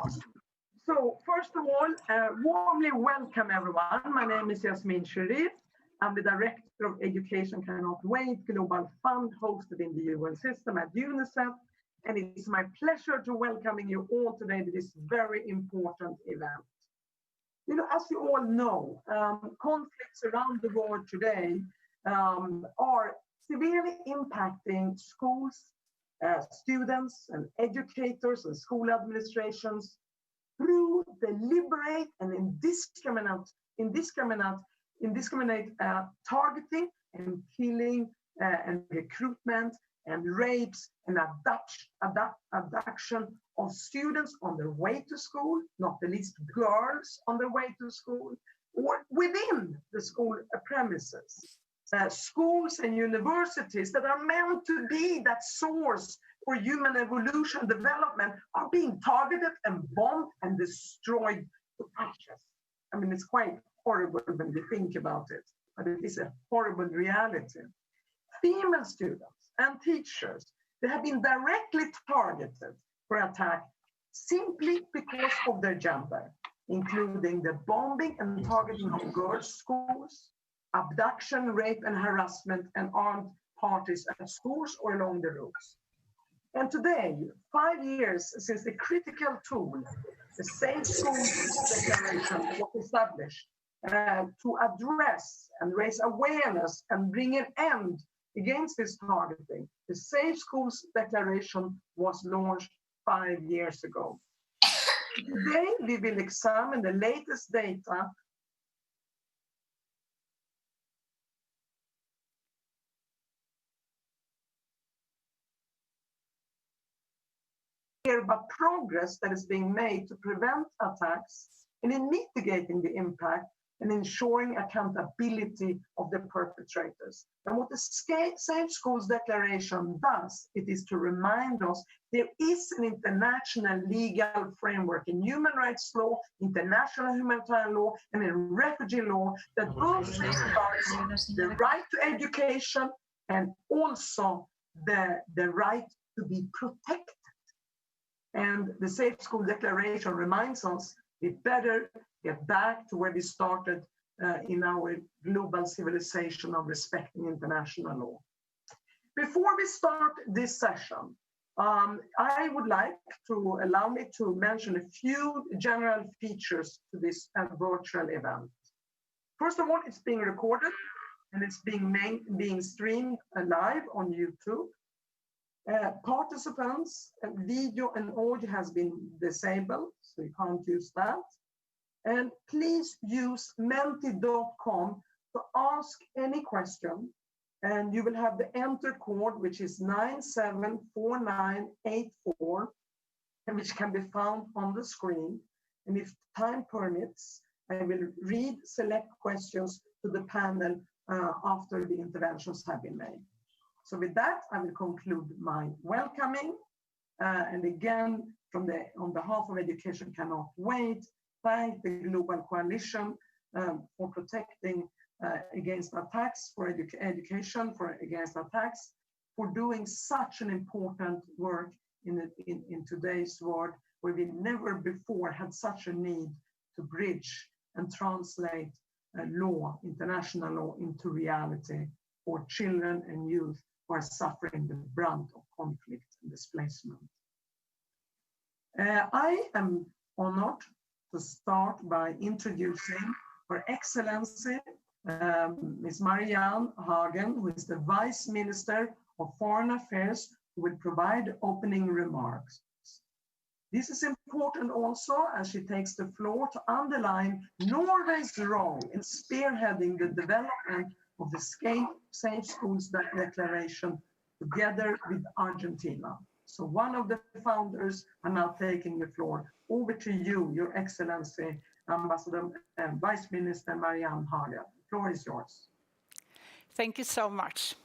So first of all, warmly welcome everyone. My name is Yasmin Sharif. I'm the Director of Education Cannot Wait Global Fund hosted in the UN system at UNICEF. And it's my pleasure to welcoming you all today to this very important event. You know, as you all know, conflicts around the world today are severely impacting schools, students and educators and school administrations through deliberate and indiscriminate targeting and killing and recruitment and rapes and abduction of students on their way to school, not the least girls on their way to school, or within the school premises. Schools and universities that are meant to be that source for human evolution development are being targeted and bombed and destroyed to ashes. I mean, it's quite horrible when we think about it, but it is a horrible reality. Female students and teachers, they have been directly targeted for attack simply because of their gender, including the bombing and targeting of girls' schools, abduction, rape, and harassment, and armed parties at schools or along the routes. And today, 5 years since the critical tool, the Safe Schools Declaration, was established to address and raise awareness and bring an end against this targeting, the Safe Schools Declaration was launched 5 years ago. Today, we will examine the latest data about progress that is being made to prevent attacks and in mitigating the impact and ensuring accountability of the perpetrators. And what the Safe Schools Declaration does, it is to remind us there is an international legal framework in human rights law, international humanitarian law, and in refugee law that both safeguards the right to education and also the right to be protected. And the Safe School Declaration reminds us we better get back to where we started in our global civilization of respecting international law. Before we start this session, I would like to allow me to mention a few general features to this virtual event. First of all, it's being recorded and it's being streamed live on YouTube. Participants, video and audio has been disabled, so you can't use that. And please use menti.com to ask any question. And you will have the enter code, which is 974984, and which can be found on the screen. And if time permits, I will read select questions to the panel after the interventions have been made. So with that, I will conclude my welcoming. And again, on behalf of Education Cannot Wait, thank the Global Coalition for protecting against attacks, for education, against attacks, for doing such an important work in today's world, where we never before had such a need to bridge and translate law, international law, into reality for children and youth who are suffering the brunt of conflict and displacement. I am honored to start by introducing Her Excellency, Ms. Marianne Hagen, who is the Vice Minister of Foreign Affairs, who will provide opening remarks. This is important also as she takes the floor to underline Norway's role in spearheading the development of the Safe Schools Declaration together with Argentina. So one of the founders are now taking the floor. Over to you, Your Excellency, Ambassador and Vice Minister Marianne Hagen. The floor is yours. Thank you so much.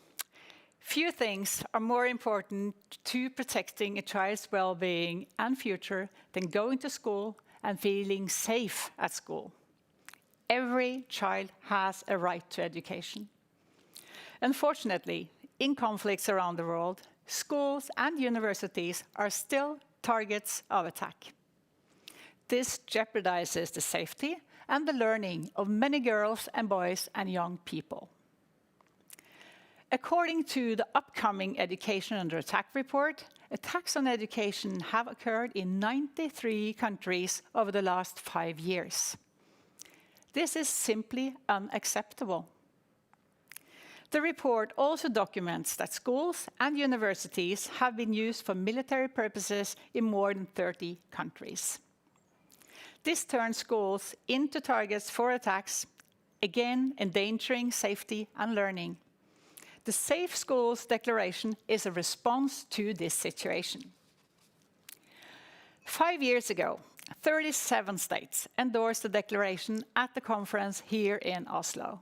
Few things are more important to protecting a child's well-being and future than going to school and feeling safe at school. Every child has a right to education. Unfortunately, in conflicts around the world, schools and universities are still targets of attack. This jeopardizes the safety and the learning of many girls and boys and young people. According to the upcoming Education Under Attack report, attacks on education have occurred in 93 countries over the last 5 years. This is simply unacceptable. The report also documents that schools and universities have been used for military purposes in more than 30 countries. This turns schools into targets for attacks, again endangering safety and learning. The Safe Schools Declaration is a response to this situation. 5 years ago, 37 states endorsed the declaration at the conference here in Oslo.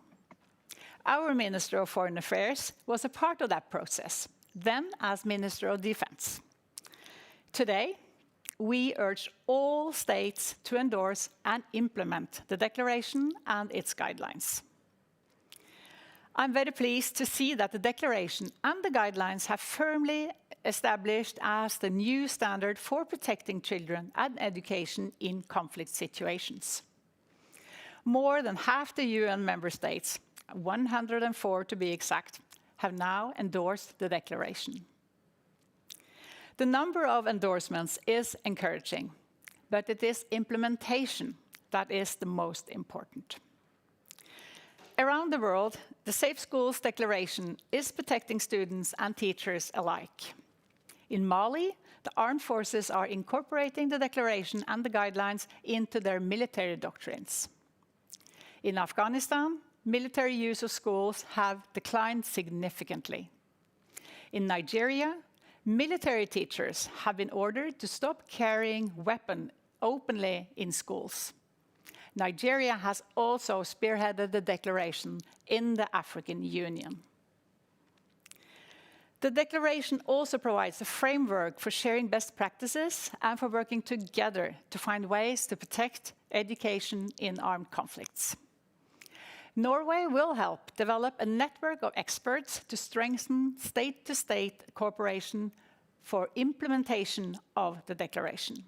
Our Minister of Foreign Affairs was a part of that process, then as Minister of Defense. Today, we urge all states to endorse and implement the declaration and its guidelines. I'm very pleased to see that the declaration and the guidelines have firmly established as the new standard for protecting children and education in conflict situations. More than half the UN member states, 104 to be exact, have now endorsed the declaration. The number of endorsements is encouraging, but it is implementation that is the most important. Around the world, the Safe Schools Declaration is protecting students and teachers alike. In Mali, the armed forces are incorporating the declaration and the guidelines into their military doctrines. In Afghanistan, military use of schools have declined significantly. In Nigeria, military teachers have been ordered to stop carrying weapons openly in schools. Nigeria has also spearheaded the declaration in the African Union. The declaration also provides a framework for sharing best practices and for working together to find ways to protect education in armed conflicts. Norway will help develop a network of experts to strengthen state-to-state cooperation for implementation of the declaration.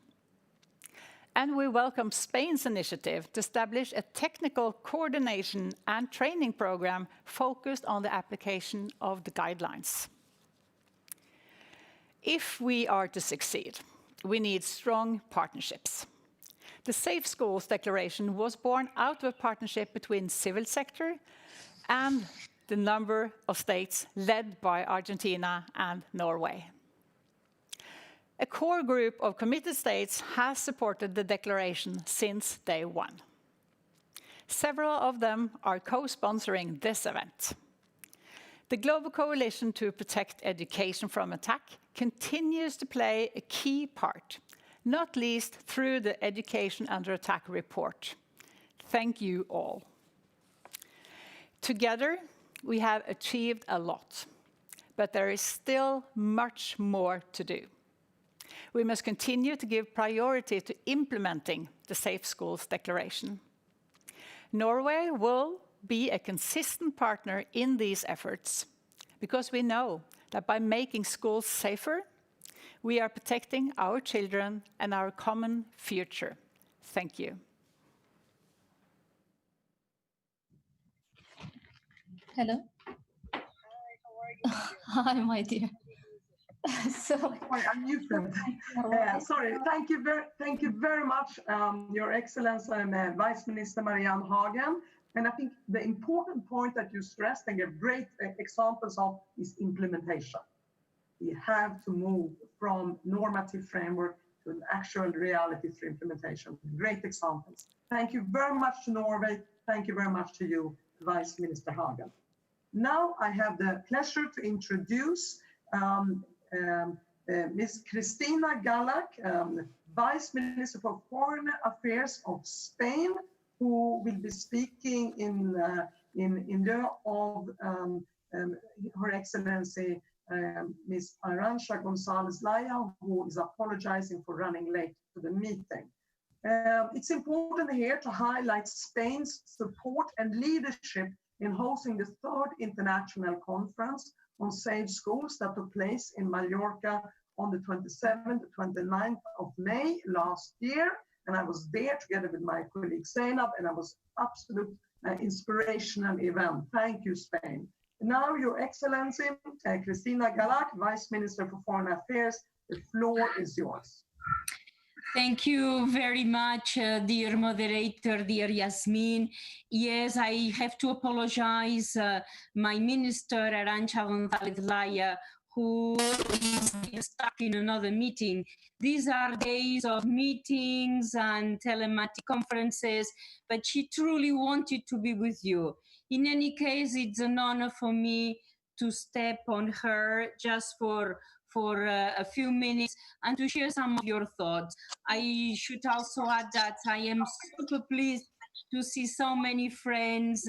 And we welcome Spain's initiative to establish a technical coordination and training program focused on the application of the guidelines. If we are to succeed, we need strong partnerships. The Safe Schools Declaration was born out of a partnership between civil sector and the number of states led by Argentina and Norway. A core group of committed states has supported the declaration since day one. Several of them are co-sponsoring this event. The Global Coalition to Protect Education from Attack continues to play a key part, not least through the Education Under Attack report. Thank you all. Together, we have achieved a lot, but there is still much more to do. We must continue to give priority to implementing the Safe Schools Declaration. Norway will be a consistent partner in these efforts because we know that by making schools safer, we are protecting our children and our common future. Thank you. Hello. Hi, how are you? Hi, my dear. Sorry, I'm muted. Sorry, thank you very much, Your Excellency and Vice Minister Marianne Hagen. And I think the important point that you stressed and gave great examples of is implementation. We have to move from normative framework to an actual reality through implementation. Great examples. Thank you very much to Norway. Thank you very much to you, Vice Minister Hagen. Now I have the pleasure to introduce Ms. Cristina Galac, Vice Minister for Foreign Affairs of Spain, who will be speaking in lieu of Her Excellency Ms. Arancha González Laya, who is apologizing for running late to the meeting. It's important here to highlight Spain's support and leadership in hosting the third international conference on safe schools that took place in Mallorca on the 27th to 29th of May last year. and I was there together with my colleague Zainab, and I was absolute inspirational event. Thank you, Spain. Now, Your Excellency, Christina Galak, Vice Minister for Foreign Affairs, the floor is yours. Thank you very much, dear moderator, dear Yasmin. Yes, I have to apologize, my minister, Arancha González Laya, who is stuck in another meeting. These are days of meetings and telematic conferences, but she truly wanted to be with you. In any case, it's an honor for me to step on her just for a few minutes and to share some of your thoughts. I should also add that I am super pleased to see so many friends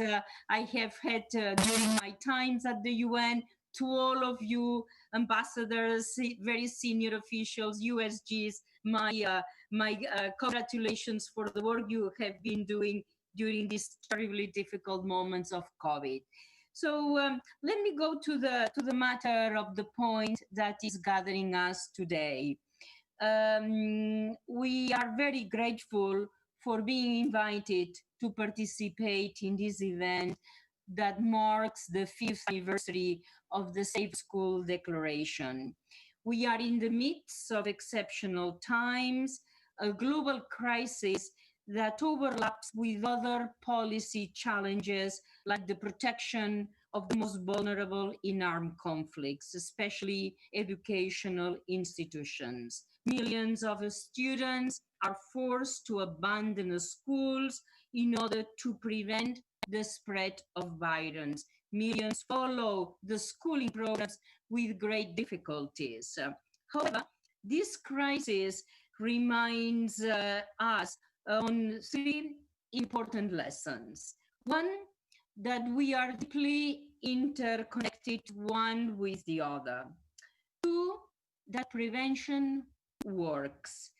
I have had during my times at the UN, to all of you ambassadors, very senior officials, USGs, my congratulations for the work you have been doing during these terribly difficult moments of COVID. So let me go to the matter of the point that is gathering us today. We are very grateful for being invited to participate in this event that marks the 5th anniversary of the Safe School Declaration. We are in the midst of exceptional times, a global crisis that overlaps with other policy challenges like the protection of the most vulnerable in armed conflicts, especially educational institutions. Millions of students are forced to abandon schools in order to prevent the spread of virus. Millions follow the schooling programs with great difficulties. However, this crisis reminds us on 3 important lessons. One, that we are deeply interconnected one with the other. 2, that prevention works.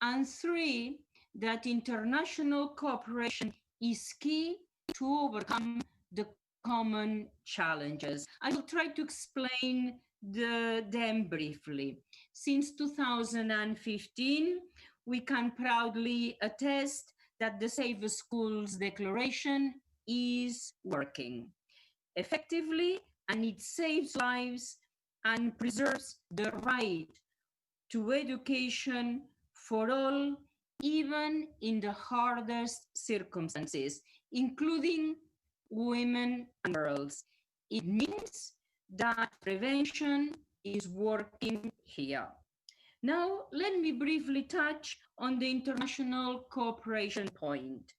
And 3, that international cooperation is key to overcome the common challenges. I will try to explain them briefly. Since 2015, we can proudly attest that the Safe Schools Declaration is working effectively, and it saves lives and preserves the right to education for all, even in the hardest circumstances, including women and girls. It means that prevention is working here. Now, let me briefly touch on the international cooperation point.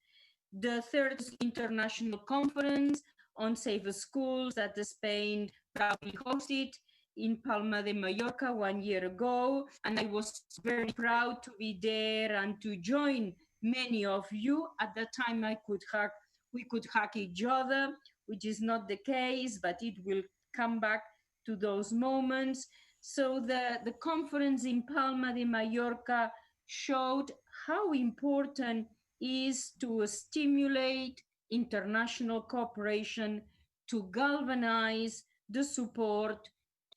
The 3rd International Conference on Safe Schools that Spain proudly hosted in Palma de Mallorca 1 year ago, and I was very proud to be there and to join many of you. At that time, we could hug each other, which is not the case, but it will come back to those moments. So the conference in Palma de Mallorca showed how important is to stimulate international cooperation to galvanize the support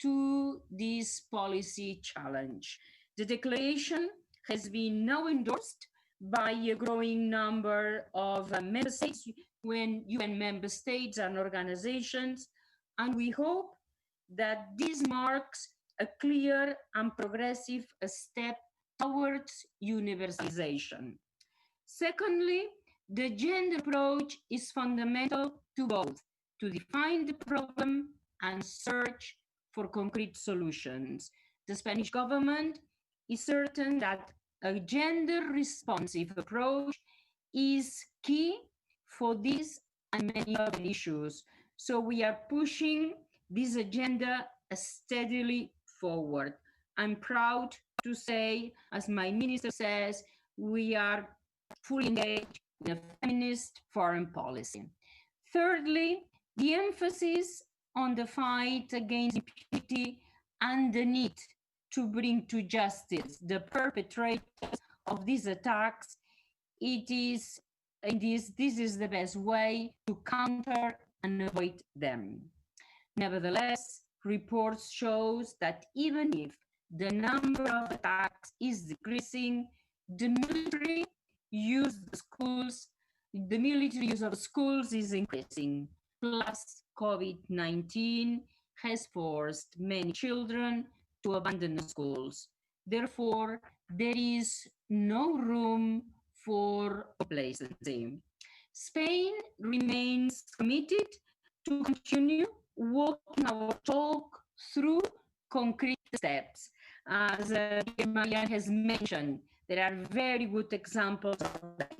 to this policy challenge. The declaration has been now endorsed by a growing number of member states, UN member states and organizations, and we hope that this marks a clear and progressive step towards universalization. Secondly, the gender approach is fundamental to both, to define the problem and search for concrete solutions. The Spanish government is certain that a gender-responsive approach is key for this and many other issues. So we are pushing this agenda steadily forward. I'm proud to say, as my minister says, we are fully engaged in a feminist foreign policy. Thirdly, the emphasis on the fight against impunity and the need to bring to justice the perpetrators of these attacks. This is the best way to counter and avoid them. Nevertheless, reports shows that even if the number of attacks is decreasing, the military use the schools, the military use of schools is increasing. Plus, COVID-19 has forced many children to abandon schools. Therefore, there is no room for complacency. Spain remains committed to continue walking our talk through concrete steps. As Maria has mentioned, there are very good examples of that.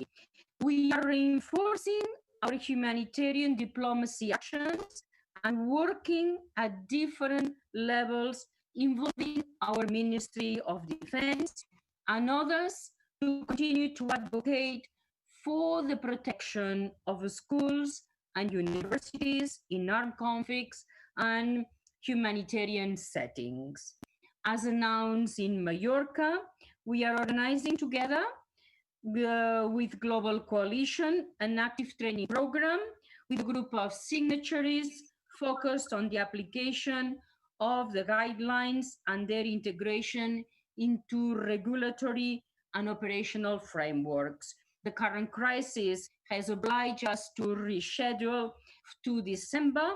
We are reinforcing our humanitarian diplomacy actions and working at different levels involving our Ministry of Defense and others to continue to advocate for the protection of schools and universities in armed conflicts and humanitarian settings. As announced in Mallorca, we are organizing together with Global Coalition an active training program with a group of signatories focused on the application of the guidelines and their integration into regulatory and operational frameworks. The current crisis has obliged us to reschedule to December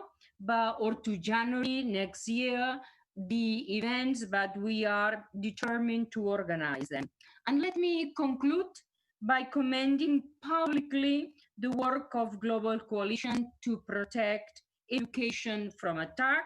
or to January next year the events, but we are determined to organize them. And let me conclude by commending publicly the work of Global Coalition to protect education from attack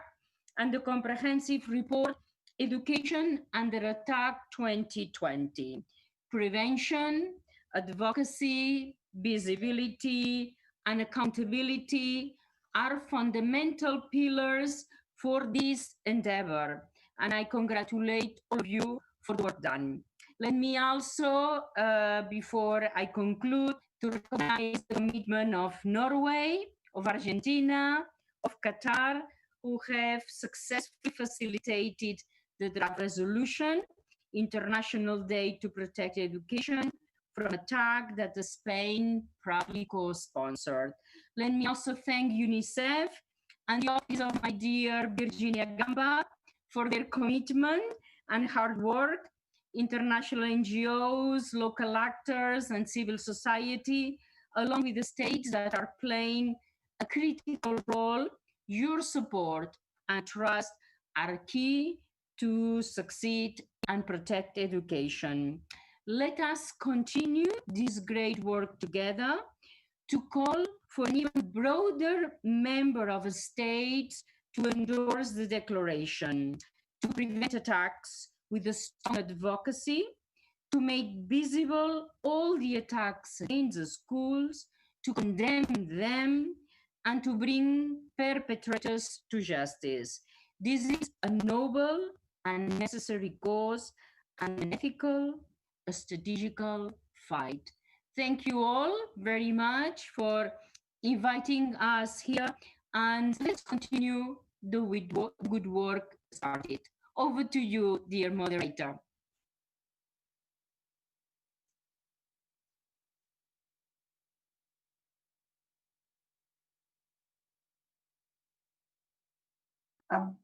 and the comprehensive report Education Under Attack 2020. Prevention, advocacy, visibility, and accountability are fundamental pillars for this endeavor. And I congratulate all of you for the work done. Let me also, before I conclude, to recognize the commitment of Norway, of Argentina, of Qatar, who have successfully facilitated the draft resolution, International Day to Protect Education from Attack, that Spain proudly co-sponsored. Let me also thank UNICEF and the office of my dear Virginia Gamba for their commitment and hard work, international NGOs, local actors, and civil society, along with the states that are playing a critical role. Your support and trust are key to succeed and protect education. Let us continue this great work together to call for an even broader member of states to endorse the declaration, to prevent attacks with a strong advocacy, to make visible all the attacks against the schools, to condemn them, and to bring perpetrators to justice. This is a noble and necessary cause, and an ethical, a strategical fight. Thank you all very much for inviting us here, and let's continue the good work started. Over to you, dear moderator.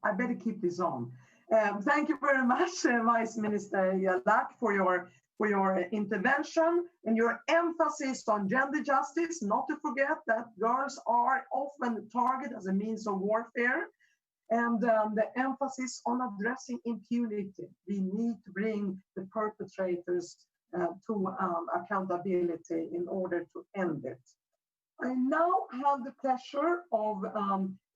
I better keep this on. Thank you very much, Vice Minister Jalak, for your intervention and your emphasis on gender justice. Not to forget that girls are often targeted as a means of warfare, and the emphasis on addressing impunity. We need to bring the perpetrators to accountability in order to end it. I now have the pleasure of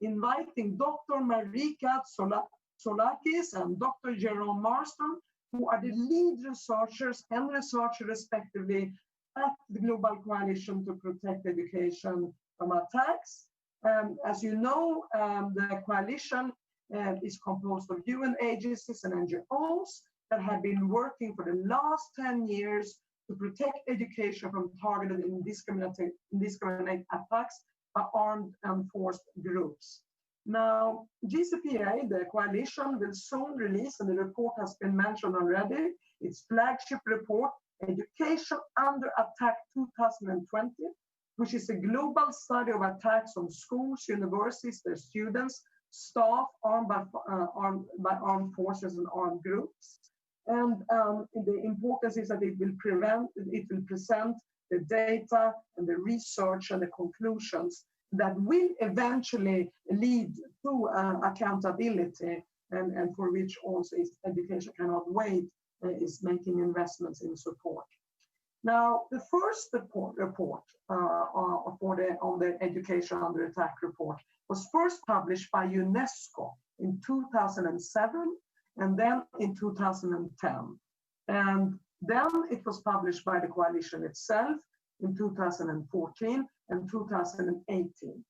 inviting Dr. Marika Tsolakis and Dr. Jerome Marston, who are the lead researchers and researcher respectively at the Global Coalition to Protect Education from Attacks. As you know, the coalition is composed of UN agencies and NGOs that have been working for the last 10 years to protect education from targeted and indiscriminate attacks by armed and forced groups. Now, GCPEA, the coalition, will soon release, and the report has been mentioned already, its flagship report, Education Under Attack 2020, which is a global study of attacks on schools, universities, their students, staff armed by armed forces and armed groups. And the importance is that it will present the data and the research and the conclusions that will eventually lead to accountability, and for which also Education Cannot Wait is making investments in support. Now, the first report on the Education Under Attack report was first published by UNESCO in 2007, and then in 2010. And then it was published by the coalition itself in 2014 and 2018.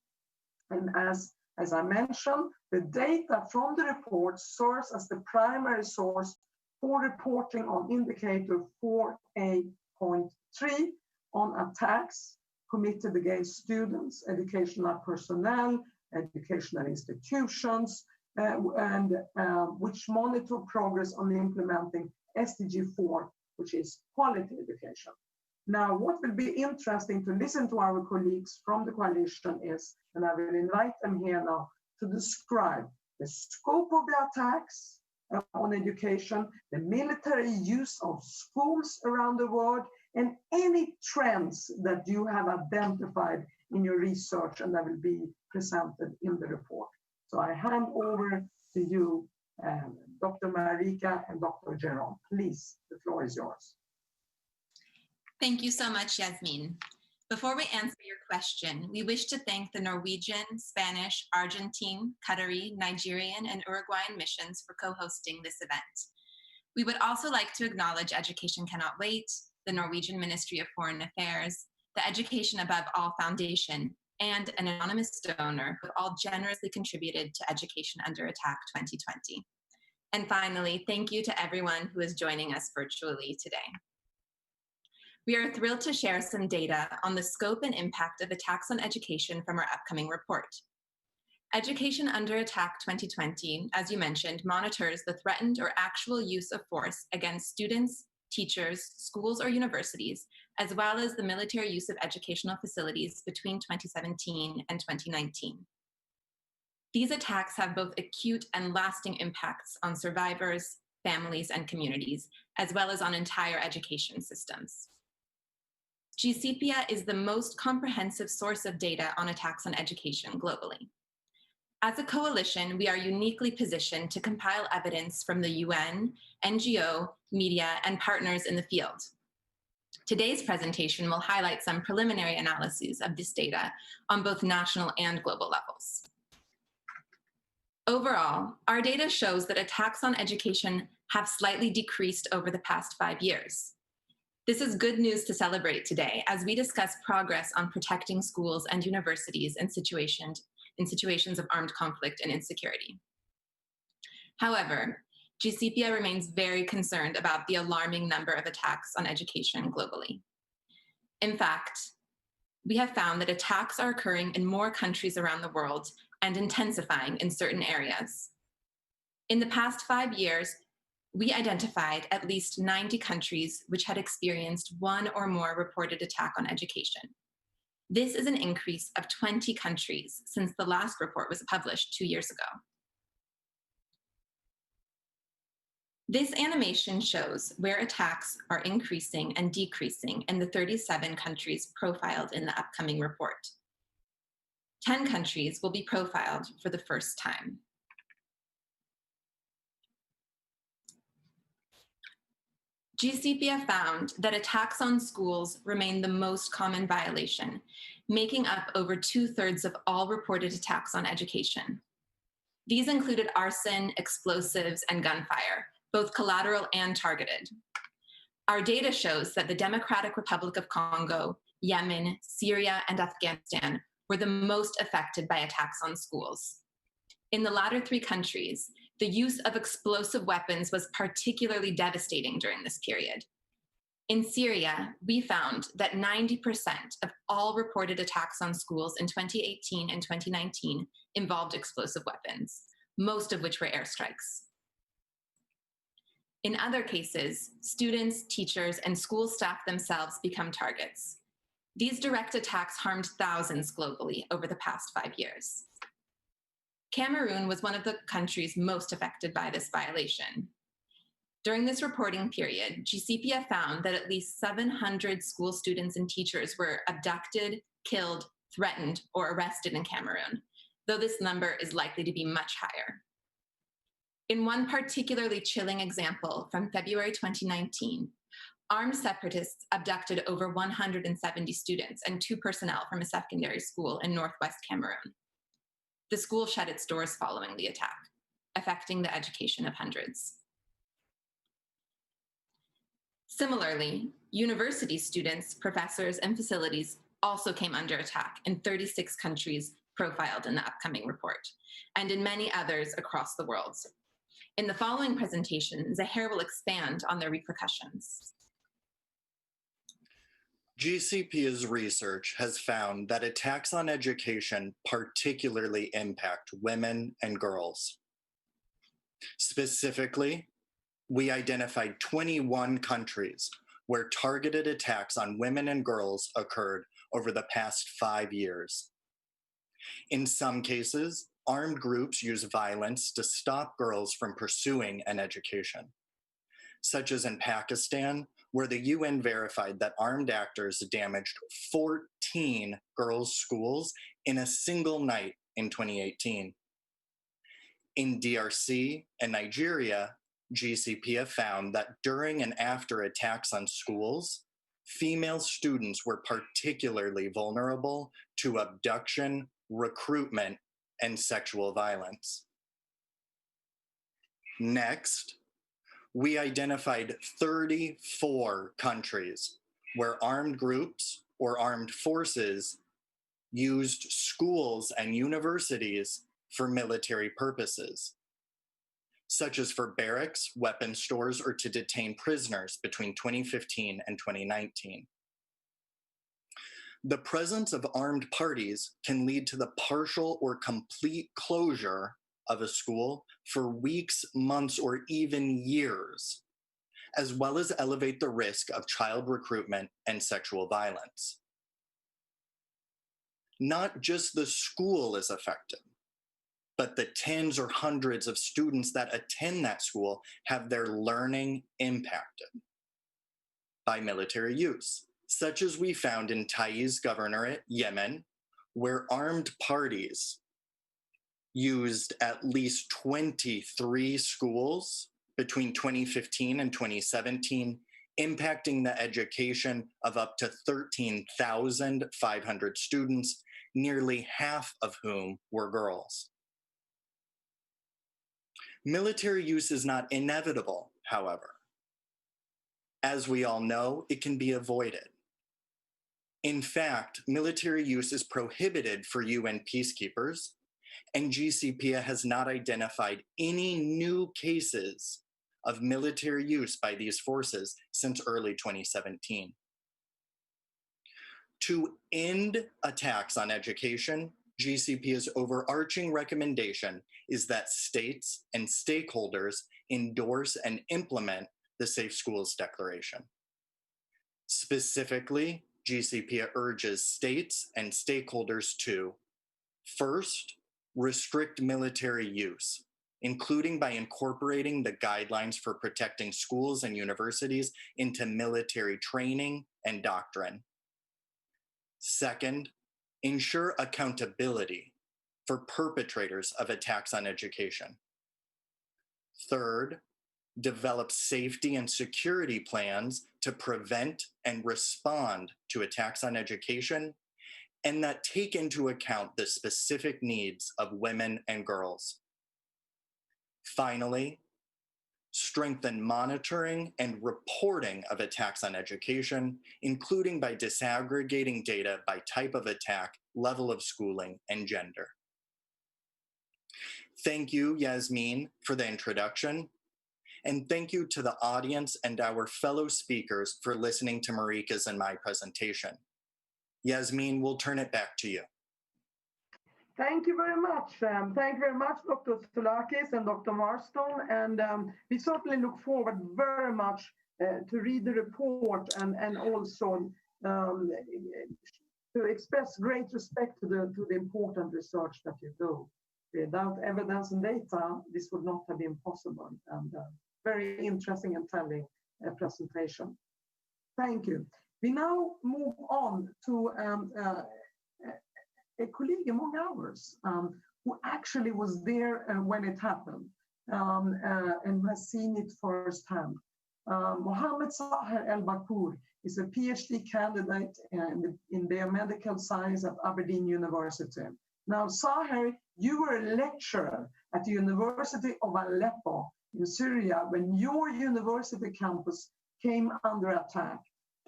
And as I mentioned, the data from the report serves as the primary source for reporting on indicator 4A.3 on attacks committed against students, educational personnel, educational institutions, and which monitor progress on implementing SDG 4, which is quality education. Now, what will be interesting to listen to our colleagues from the coalition is, and I will invite them here now to describe the scope of the attacks on education, the military use of schools around the world, and any trends that you have identified in your research and that will be presented in the report. So I hand over to you, Dr. Marika and Dr. Jerome. Please, the floor is yours. Thank you so much, Yasmin. Before we answer your question, we wish to thank the Norwegian, Spanish, Argentine, Qatari, Nigerian, and Uruguayan missions for co-hosting this event. We would also like to acknowledge Education Cannot Wait, the Norwegian Ministry of Foreign Affairs, the Education Above All Foundation, and an anonymous donor who all generously contributed to Education Under Attack 2020. And finally, thank you to everyone who is joining us virtually today. We are thrilled to share some data on the scope and impact of attacks on education from our upcoming report. Education Under Attack 2020, as you mentioned, monitors the threatened or actual use of force against students, teachers, schools, or universities, as well as the military use of educational facilities between 2017 and 2019. These attacks have both acute and lasting impacts on survivors, families, and communities, as well as on entire education systems. GCPEA is the most comprehensive source of data on attacks on education globally. As a coalition, we are uniquely positioned to compile evidence from the UN, NGO, media, and partners in the field. Today's presentation will highlight some preliminary analyses of this data on both national and global levels. Overall, our data shows that attacks on education have slightly decreased over the past 5 years. This is good news to celebrate today as we discuss progress on protecting schools and universities in situations of armed conflict and insecurity. However, GCPEA remains very concerned about the alarming number of attacks on education globally. In fact, we have found that attacks are occurring in more countries around the world and intensifying in certain areas. In the past 5 years, we identified at least 90 countries which had experienced one or more reported attack on education. This is an increase of 20 countries since the last report was published 2 years ago. This animation shows where attacks are increasing and decreasing in the 37 countries profiled in the upcoming report. 10 countries will be profiled for the first time. GCPEA found that attacks on schools remain the most common violation, making up over 2/3 of all reported attacks on education. These included arson, explosives, and gunfire, both collateral and targeted. Our data shows that the Democratic Republic of Congo, Yemen, Syria, and Afghanistan were the most affected by attacks on schools. In the latter 3 countries, the use of explosive weapons was particularly devastating during this period. In Syria, we found that 90% of all reported attacks on schools in 2018 and 2019 involved explosive weapons, most of which were airstrikes. In other cases, students, teachers, and school staff themselves become targets. These direct attacks harmed thousands globally over the past 5 years. Cameroon was one of the countries most affected by this violation. During this reporting period, GCPEA found that at least 700 school students and teachers were abducted, killed, threatened, or arrested in Cameroon, though this number is likely to be much higher. In one particularly chilling example from February 2019, armed separatists abducted over 170 students and 2 personnel from a secondary school in northwest Cameroon. The school shut its doors following the attack, affecting the education of hundreds. Similarly, university students, professors, and facilities also came under attack in 36 countries profiled in the upcoming report, and in many others across the world. In the following presentation, Zaher will expand on their repercussions. GCPEA's research has found that attacks on education particularly impact women and girls. Specifically, we identified 21 countries where targeted attacks on women and girls occurred over the past 5 years. In some cases, armed groups use violence to stop girls from pursuing an education, such as in Pakistan, where the UN verified that armed actors damaged 14 girls' schools in a single night in 2018. In DRC and Nigeria, GCPEA found that during and after attacks on schools, female students were particularly vulnerable to abduction, recruitment, and sexual violence. Next, we identified 34 countries where armed groups or armed forces used schools and universities for military purposes, such as for barracks, weapon stores, or to detain prisoners between 2015 and 2019. The presence of armed parties can lead to the partial or complete closure of a school for weeks, months, or even years, as well as elevate the risk of child recruitment and sexual violence. Not just the school is affected, but the tens or hundreds of students that attend that school have their learning impacted by military use, such as we found in Taiz Governorate, Yemen, where armed parties used at least 23 schools between 2015 and 2017, impacting the education of up to 13,500 students, nearly half of whom were girls. Military use is not inevitable, however. As we all know, it can be avoided. In fact, military use is prohibited for UN peacekeepers, and GCPEA has not identified any new cases of military use by these forces since early 2017. To end attacks on education, GCPEA's overarching recommendation is that states and stakeholders endorse and implement the Safe Schools Declaration. Specifically, GCPEA urges states and stakeholders to, first, restrict military use, including by incorporating the guidelines for protecting schools and universities into military training and doctrine. Second, ensure accountability for perpetrators of attacks on education. Third, develop safety and security plans to prevent and respond to attacks on education, and that take into account the specific needs of women and girls. Finally, strengthen monitoring and reporting of attacks on education, including by disaggregating data by type of attack, level of schooling, and gender. Thank you, Yasmin, for the introduction. And thank you to the audience and our fellow speakers for listening to Marika's and my presentation. Yasmin, we'll turn it back to you. Thank you very much. Thank you very much, Dr. Tsolakis and Dr. Marston. And we certainly look forward very much to read the report and also to express great respect to the important research that you do. Without evidence and data, this would not have been possible. And very interesting and telling presentation. Thank you. We now move on to a colleague among ours who actually was there when it happened and has seen it firsthand. Mohamed Zaher Al-Bakour is a PhD candidate in biomedical science at Aberdeen University. Now, Zaher, you were a lecturer at the University of Aleppo in Syria when your university campus came under attack.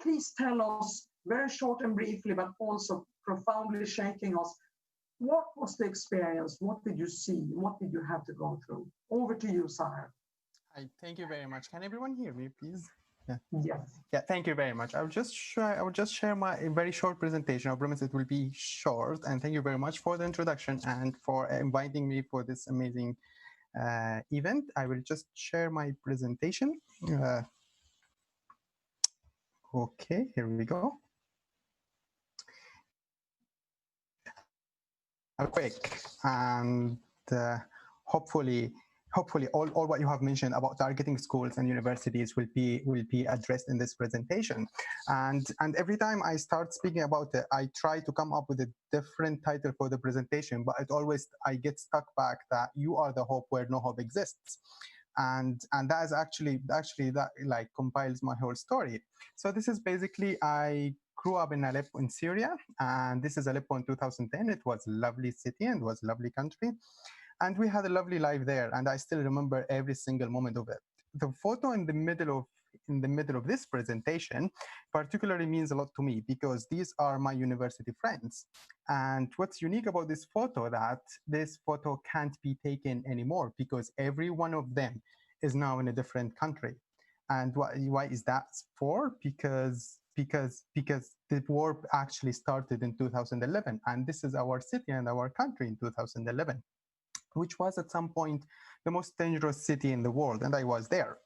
Please tell us, very short and briefly, but also profoundly shaking us, what was the experience? What did you see? What did you have to go through? Over to you, Zaher. Hi, thank you very much. Can everyone hear me, please? Yeah. Yes. Yeah, thank you very much. I will just share my very short presentation. I promise it will be short. And thank you very much for the introduction and for inviting me for this amazing event. I will just share my presentation. Okay, here we go. Quick and hopefully all what you have mentioned about targeting schools and universities will be addressed in this presentation. And every time I start speaking about it, I try to come up with a different title for the presentation, but I get stuck back that you are the hope where no hope exists. And that is actually that like compiles my whole story. So this is basically, I grew up in Aleppo in Syria, and this is Aleppo in 2010. It was a lovely city and was a lovely country. And we had a lovely life there, and I still remember every single moment of it. The photo in the middle of this presentation particularly means a lot to me because these are my university friends. And what's unique about this photo, that this photo can't be taken anymore because every one of them is now in a different country. And why is that for? Because the war actually started in 2011, and this is our city and our country in 2011, which was at some point the most dangerous city in the world, and I was there.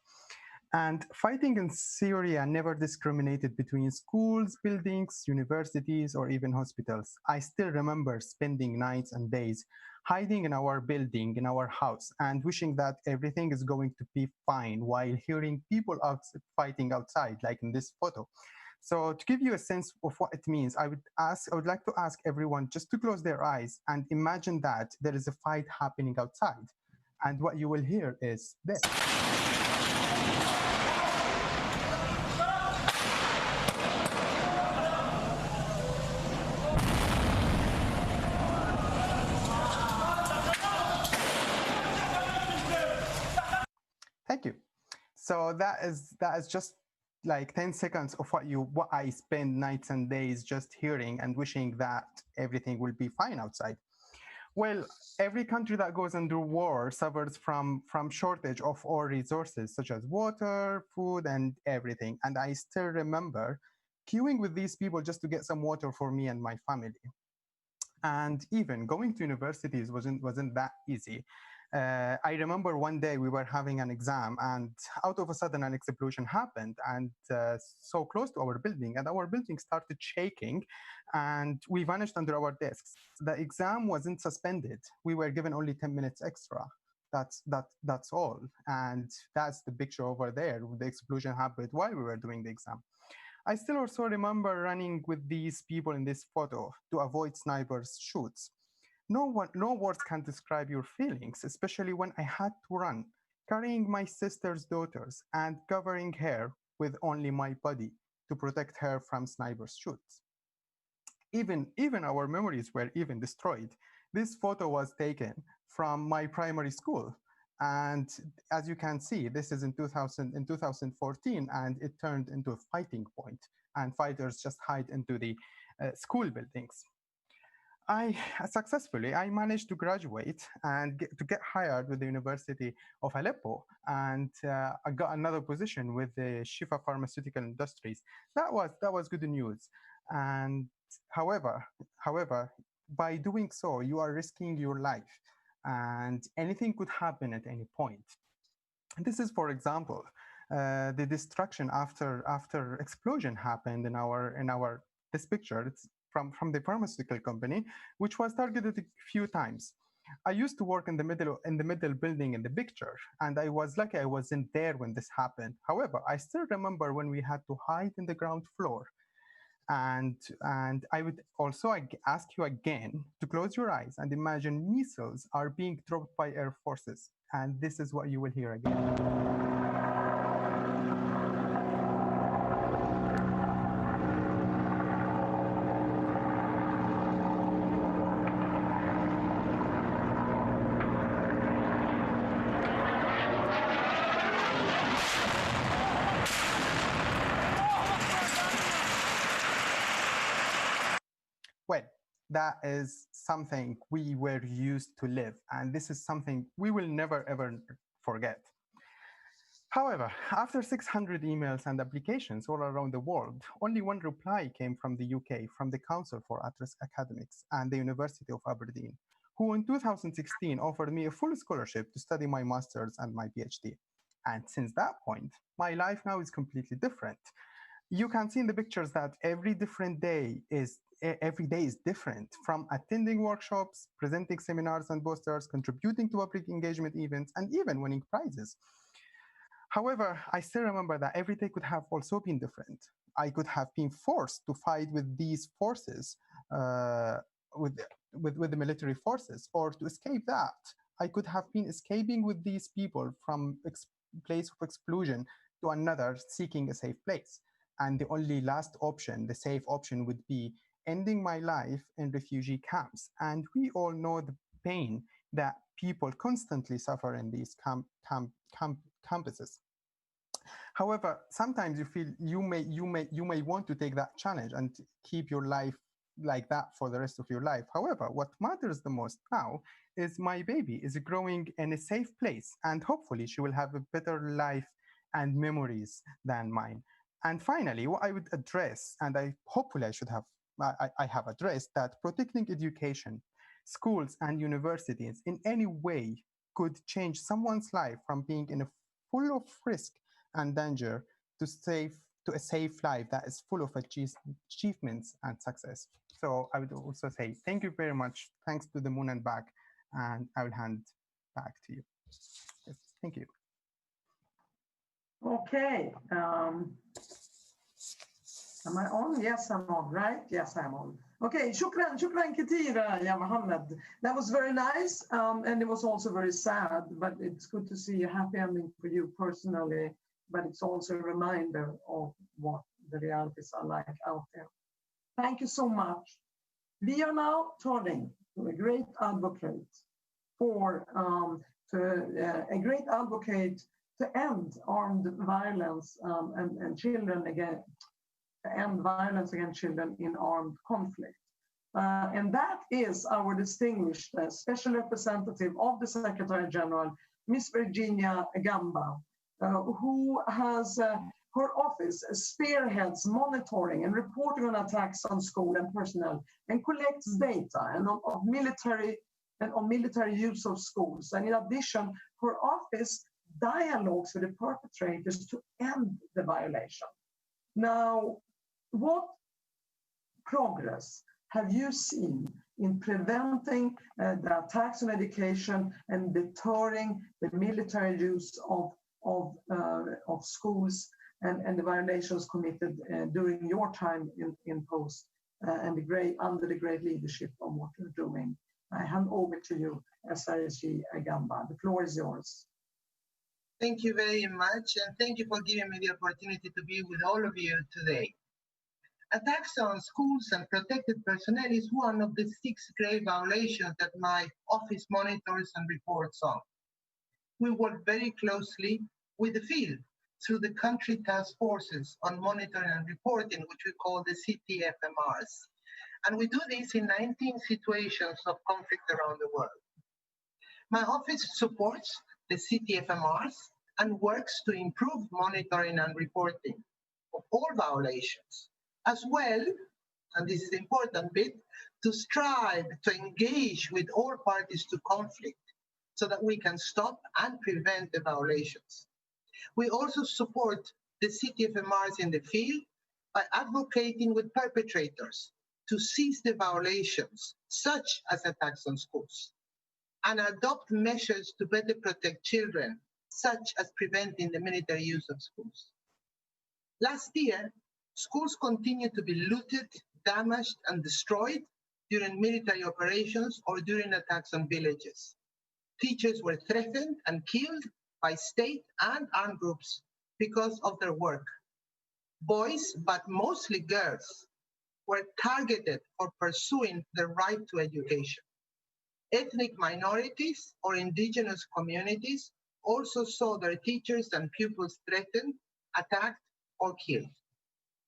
And fighting in Syria never discriminated between schools, buildings, universities, or even hospitals. I still remember spending nights and days hiding in our building, in our house, and wishing that everything is going to be fine while hearing people fighting outside, like in this photo. So to give you a sense of what it means, I would like to ask everyone just to close their eyes and imagine that there is a fight happening outside. And what you will hear is this. Thank you. So that is just like 10 seconds of what I spend nights and days just hearing and wishing that everything will be fine outside. Well, every country that goes under war suffers from shortage of all resources such as water, food, and everything. And I still remember queuing with these people just to get some water for me and my family. And even going to universities wasn't that easy. I remember one day we were having an exam, and out of a sudden an explosion happened, and so close to our building, and our building started shaking, and we vanished under our desks. The exam wasn't suspended. We were given only 10 minutes extra. That's all. And that's the picture over there. The explosion happened while we were doing the exam. I still also remember running with these people in this photo to avoid snipers' shoots. No words can describe your feelings, especially when I had to run, carrying my sister's daughters and covering her with only my body to protect her from snipers' shoots. Even our memories were even destroyed. This photo was taken from my primary school. And as you can see, this is in 2014, and it turned into a fighting point, and fighters just hide into the school buildings. I managed to graduate and to get hired with the University of Aleppo, and I got another position with the Shifa Pharmaceutical Industries. That was good news. And however, by doing so, you are risking your life, and anything could happen at any point. And this is, for example, the destruction after explosion happened in this picture. It's from the pharmaceutical company, which was targeted a few times. I used to work in the middle building in the picture, and I was lucky I wasn't there when this happened. However, I still remember when we had to hide in the ground floor. And I would also ask you again to close your eyes and imagine missiles are being dropped by air forces. And this is what you will hear again. Well, that is something we were used to live, and this is something we will never ever forget. However, after 600 emails and applications all around the world, only one reply came from the UK, from the Council for at-Risk Academics and the University of Aberdeen, who in 2016 offered me a full scholarship to study my master's and my PhD. And since that point, my life now is completely different. You can see in the pictures that every day is different, from attending workshops, presenting seminars and posters, contributing to public engagement events, and even winning prizes. However, I still remember that every day could have also been different. I could have been forced to fight with these forces, with the military forces, or to escape that. I could have been escaping with these people from place of exclusion to another, seeking a safe place. And the only last option, the safe option, would be ending my life in refugee camps. And we all know the pain that people constantly suffer in these campuses. However, sometimes you feel you may want to take that challenge and keep your life like that for the rest of your life. However, what matters the most now is my baby is growing in a safe place, and hopefully she will have a better life and memories than mine. And finally, what I would address, and I have addressed, that protecting education, schools and universities in any way could change someone's life from being in a full of risk and danger to a safe life that is full of achievements and success. So I would also say thank you very much. Thanks to the moon and back, and I will hand back to you. Yes, thank you. Okay. Am I on? Yes, I'm on, right? Yes, I'm on. Okay, shukran katira, ya Mohamed. That was very nice, and it was also very sad, but it's good to see a happy ending for you personally, but it's also a reminder of what the realities are like out there. Thank you so much. We are now turning to a great advocate to end armed violence and children again. End violence against children in armed conflict. And that is our distinguished special representative of the Secretary General, Ms. Virginia Gamba, who has her office spearheads monitoring and reporting on attacks on school and personnel and collects data and on military use of schools. And in addition, her office dialogues with the perpetrators to end the violation. Now, what progress have you seen in preventing the attacks on education and deterring the military use of schools and the violations committed during your time in post and under the great leadership of what you're doing? I hand over to you, SRG Gamba. The floor is yours. Thank you very much, and thank you for giving me the opportunity to be with all of you today. Attacks on schools and protected personnel is one of the 6 grave violations that my office monitors and reports on. We work very closely with the field through the country task forces on monitoring and reporting, which we call the CTFMRs. And we do this in 19 situations of conflict around the world. My office supports the CTFMRs and works to improve monitoring and reporting of all violations, as well, and this is the important bit, to strive to engage with all parties to conflict so that we can stop and prevent the violations. We also support the CTFMRs in the field by advocating with perpetrators to cease the violations, such as attacks on schools. and adopt measures to better protect children, such as preventing the military use of schools. Last year, schools continued to be looted, damaged, and destroyed during military operations or during attacks on villages. Teachers were threatened and killed by state and armed groups because of their work. Boys, but mostly girls, were targeted for pursuing the right to education. Ethnic minorities or indigenous communities also saw their teachers and pupils threatened, attacked, or killed.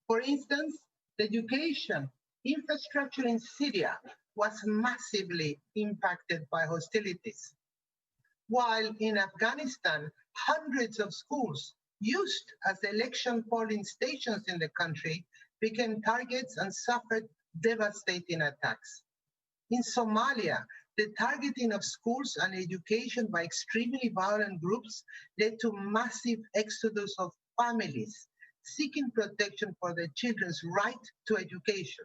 For instance, the education infrastructure in Syria was massively impacted by hostilities, while in Afghanistan, hundreds of schools used as election polling stations in the country became targets and suffered devastating attacks. In Somalia, the targeting of schools and education by extremely violent groups led to massive exodus of families seeking protection for their children's right to education.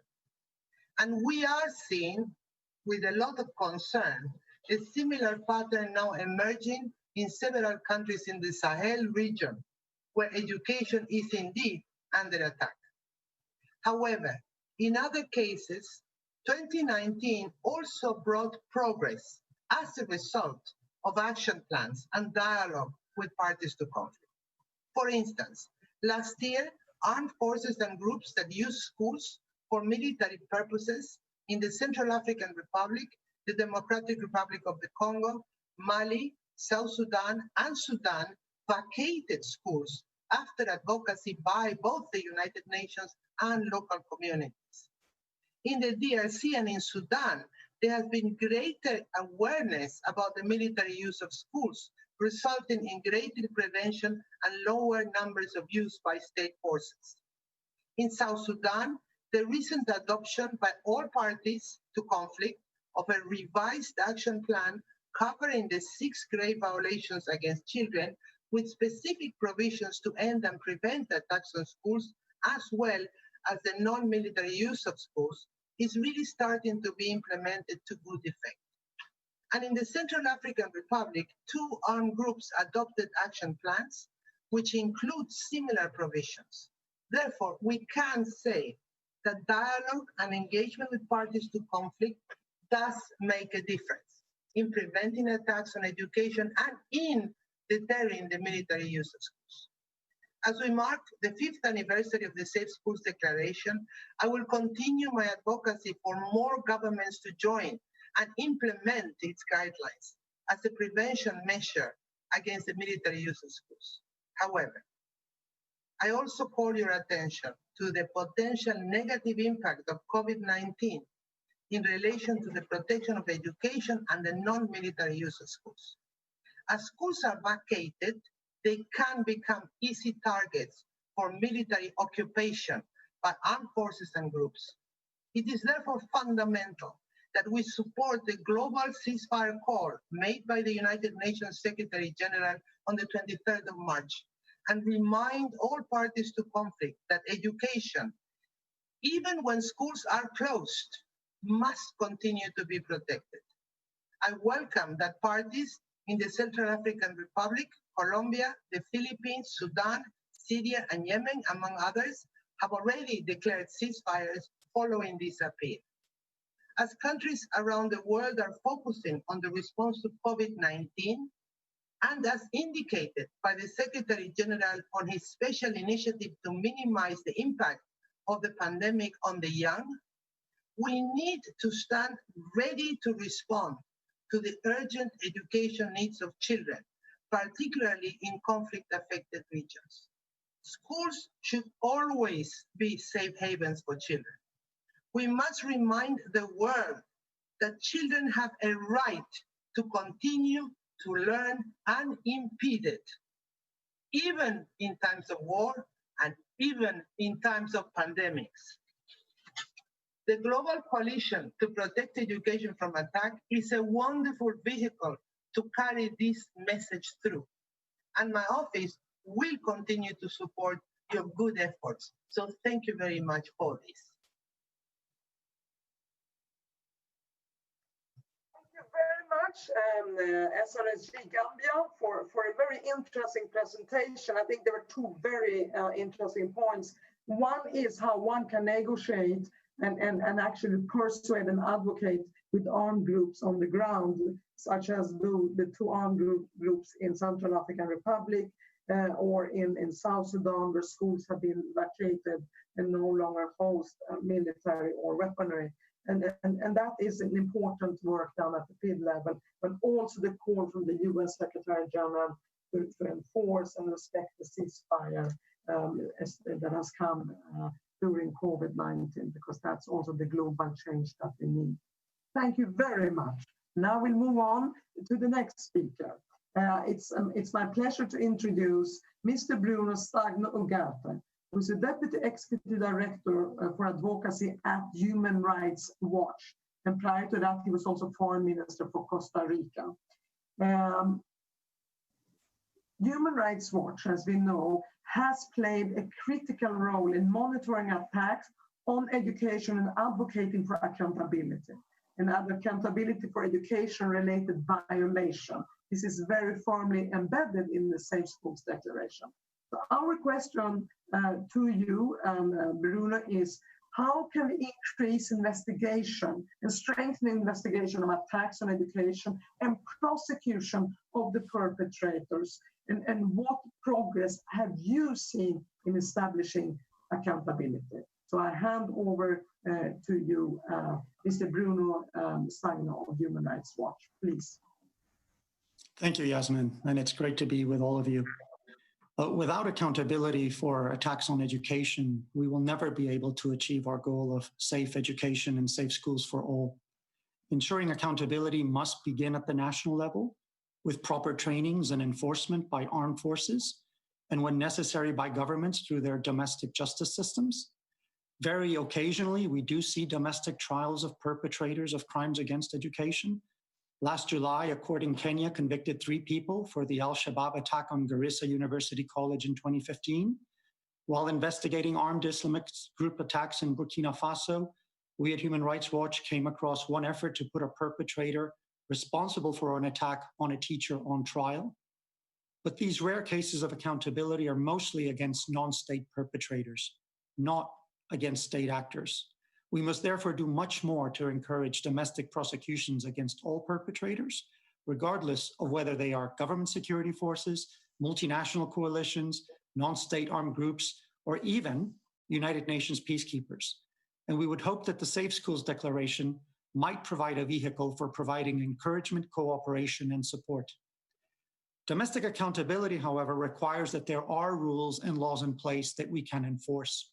And we are seeing, with a lot of concern, a similar pattern now emerging in several countries in the Sahel region, where education is indeed under attack. However, in other cases, 2019 also brought progress as a result of action plans and dialogue with parties to conflict. For instance, last year, armed forces and groups that use schools for military purposes in the Central African Republic, the Democratic Republic of the Congo, Mali, South Sudan, and Sudan vacated schools after advocacy by both the United Nations and local communities. In the DRC and in Sudan, there has been greater awareness about the military use of schools, resulting in greater prevention and lower numbers of use by state forces. In South Sudan, the recent adoption by all parties to conflict of a revised action plan covering the 6 grave violations against children with specific provisions to end and prevent attacks on schools, as well as the non-military use of schools, is really starting to be implemented to good effect. And in the Central African Republic, 2 armed groups adopted action plans, which include similar provisions. Therefore, we can say that dialogue and engagement with parties to conflict does make a difference in preventing attacks on education and in deterring the military use of schools. As we mark the 5th anniversary of the Safe Schools Declaration, I will continue my advocacy for more governments to join and implement its guidelines as a prevention measure against the military use of schools. However, I also call your attention to the potential negative impact of COVID-19 in relation to the protection of education and the non-military use of schools. As schools are vacated, they can become easy targets for military occupation by armed forces and groups. It is therefore fundamental that we support the global ceasefire call made by the United Nations Secretary General on the 23rd of March and remind all parties to conflict that education, even when schools are closed, must continue to be protected. I welcome that parties in the Central African Republic, Colombia, the Philippines, Sudan, Syria, and Yemen, among others, have already declared ceasefires following this appeal. As countries around the world are focusing on the response to COVID-19, and as indicated by the Secretary General on his special initiative to minimize the impact of the pandemic on the young, we need to stand ready to respond to the urgent education needs of children, particularly in conflict-affected regions. Schools should always be safe havens for children. We must remind the world that children have a right to continue to learn unimpeded, even in times of war and even in times of pandemics. The Global Coalition to Protect Education from Attack is a wonderful vehicle to carry this message through. And my office will continue to support your good efforts. So thank you very much for this. Thank you very much. much, SRSG Gambia, for a very interesting presentation. I think there were two very interesting points. One is how one can negotiate and actually persuade and advocate with armed groups on the ground, such as the two armed groups in Central African Republic or in South Sudan, where schools have been vacated and no longer host military or weaponry. And that is an important work done at the PID level, but also the call from the UN Secretary General to enforce and respect the ceasefire that has come during COVID-19, because that's also the global change that we need. Thank you very much. Now we'll move on to the next speaker. It's my pleasure to introduce Mr. Bruno Stagno Ugarte, who's the Deputy Executive Director for Advocacy at Human Rights Watch. And prior to that, he was also Foreign Minister for Costa Rica. Human Rights Watch, as we know, has played a critical role in monitoring attacks on education and advocating for accountability. And accountability for education-related violation. This is very firmly embedded in the Safe Schools Declaration. So our question to you, Bruno, is how can we increase investigation and strengthen investigation of attacks on education and prosecution of the perpetrators? And what progress have you seen in establishing accountability? So I hand over to you, Mr. Bruno Stagno of Human Rights Watch, please. Thank you, Yasmin, and it's great to be with all of you. Without accountability for attacks on education, we will never be able to achieve our goal of safe education and safe schools for all. Ensuring accountability must begin at the national level, with proper trainings and enforcement by armed forces, and when necessary by governments through their domestic justice systems. Very occasionally, we do see domestic trials of perpetrators of crimes against education. Last July, a court in Kenya convicted 3 people for the Al-Shabaab attack on Garissa University College in 2015. While investigating armed Islamist group attacks in Burkina Faso, we at Human Rights Watch came across one effort to put a perpetrator responsible for an attack on a teacher on trial. But these rare cases of accountability are mostly against non-state perpetrators, not against state actors. We must therefore do much more to encourage domestic prosecutions against all perpetrators, regardless of whether they are government security forces, multinational coalitions, non-state armed groups, or even United Nations peacekeepers. And we would hope that the Safe Schools Declaration might provide a vehicle for providing encouragement, cooperation, and support. Domestic accountability, however, requires that there are rules and laws in place that we can enforce.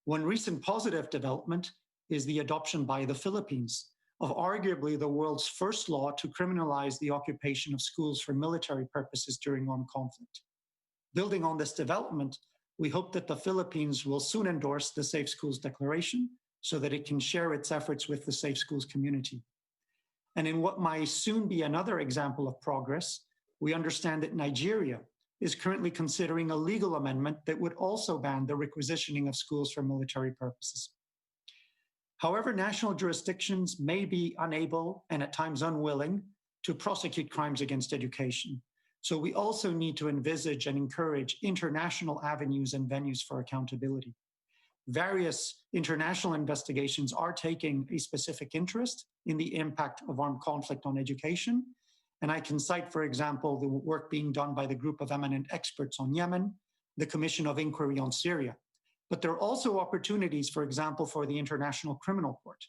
One recent positive development is the adoption by the Philippines of arguably the world's first law to criminalize the occupation of schools for military purposes during armed conflict. Building on this development, we hope that the Philippines will soon endorse the Safe Schools Declaration so that it can share its efforts with the Safe Schools community. And in what might soon be another example of progress, we understand that Nigeria is currently considering a legal amendment that would also ban the requisitioning of schools for military purposes. However, national jurisdictions may be unable and at times unwilling to prosecute crimes against education. So we also need to envisage and encourage international avenues and venues for accountability. Various international investigations are taking a specific interest in the impact of armed conflict on education. And I can cite, for example, the work being done by the Group of Eminent Experts on Yemen, the Commission of Inquiry on Syria. But there are also opportunities, for example, for the International Criminal Court,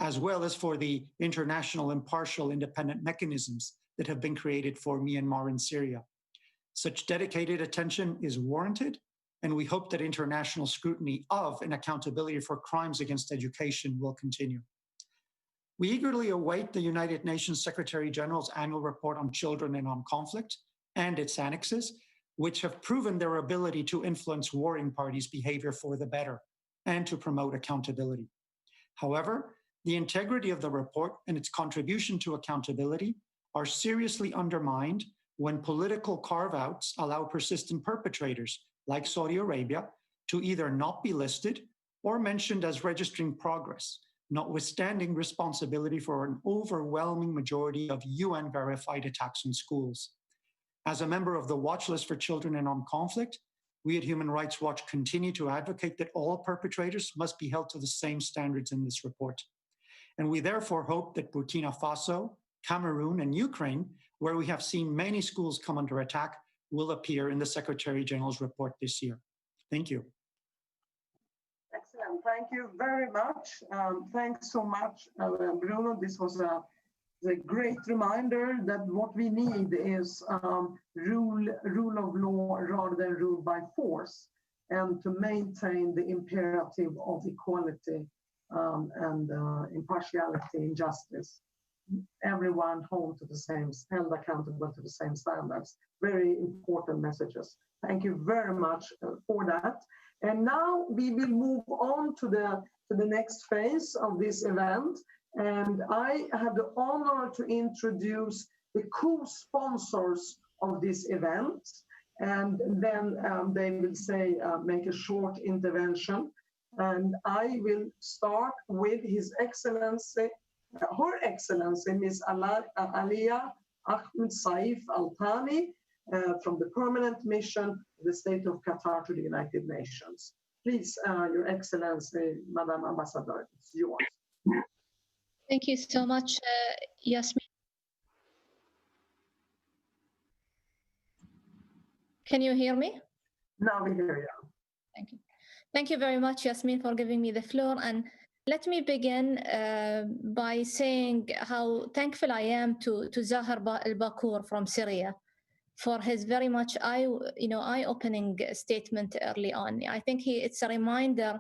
as well as for the international impartial independent mechanisms that have been created for Myanmar and Syria. Such dedicated attention is warranted, and we hope that international scrutiny of and accountability for crimes against education will continue. We eagerly await the United Nations Secretary General's annual report on children in armed conflict and its annexes, which have proven their ability to influence warring parties' behavior for the better and to promote accountability. However, the integrity of the report and its contribution to accountability are seriously undermined when political carve-outs allow persistent perpetrators, like Saudi Arabia, to either not be listed or mentioned as registering progress, notwithstanding responsibility for an overwhelming majority of UN-verified attacks on schools. As a member of the Watch List for Children in Armed Conflict, we at Human Rights Watch continue to advocate that all perpetrators must be held to the same standards in this report. And we therefore hope that Burkina Faso, Cameroon, and Ukraine, where we have seen many schools come under attack, will appear in the Secretary General's report this year. Thank you. Excellent. Thank you very much. Thanks so much, Bruno. This was a great reminder that what we need is rule of law rather than rule by force, and to maintain the imperative of equality and impartiality and justice. Everyone held accountable to the same standards. Very important messages. Thank you very much for that. And now we will move on to the next phase of this event. And I have the honor to introduce the co-sponsors of this event. And then they will make a short intervention. And I will start with His Excellency, Her Excellency, Ms. Aliyah Ahmed Saif Al-Thani from the Permanent Mission of the State of Qatar to the United Nations. Please, Your Excellency, Madam Ambassador, it's yours. Thank you so much, Yasmin. Can you hear me? Now we hear you. Thank you. Thank you very much, Yasmin, for giving me the floor. And let me begin by saying how thankful I am to Zaher Al-Bakour from Syria for his very much eye-opening statement early on. I think it's a reminder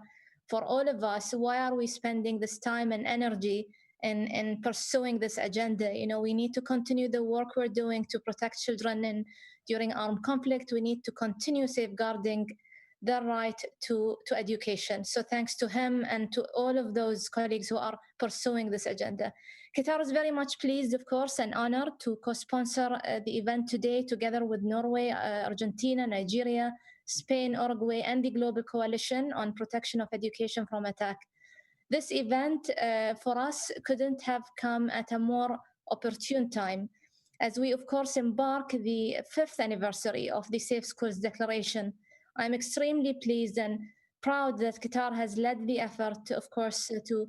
for all of us, why are we spending this time and energy in pursuing this agenda? We need to continue the work we're doing to protect children during armed conflict. We need to continue safeguarding their right to education. So thanks to him and to all of those colleagues who are pursuing this agenda. Qatar is very much pleased, of course, and honored to co-sponsor the event today together with Norway, Argentina, Nigeria, Spain, Uruguay, and the Global Coalition on Protection of Education from Attack. This event for us couldn't have come at a more opportune time, as we, of course, embark the 5th anniversary of the Safe Schools Declaration. I'm extremely pleased and proud that Qatar has led the effort, of course, to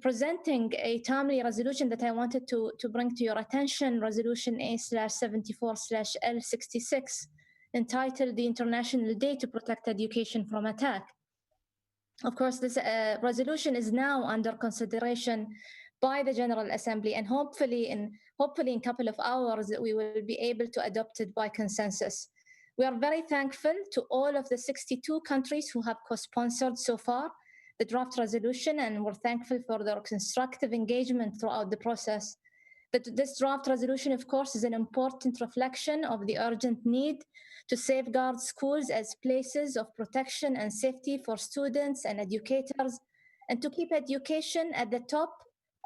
presenting a timely resolution that I wanted to bring to your attention, Resolution A/74/L66, entitled the International Day to Protect Education from Attack. Of course, this resolution is now under consideration by the General Assembly, and hopefully in a couple of hours we will be able to adopt it by consensus. We are very thankful to all of the 62 countries who have co-sponsored so far the draft resolution, and we're thankful for their constructive engagement throughout the process. But this draft resolution, of course, is an important reflection of the urgent need to safeguard schools as places of protection and safety for students and educators, and to keep education at the top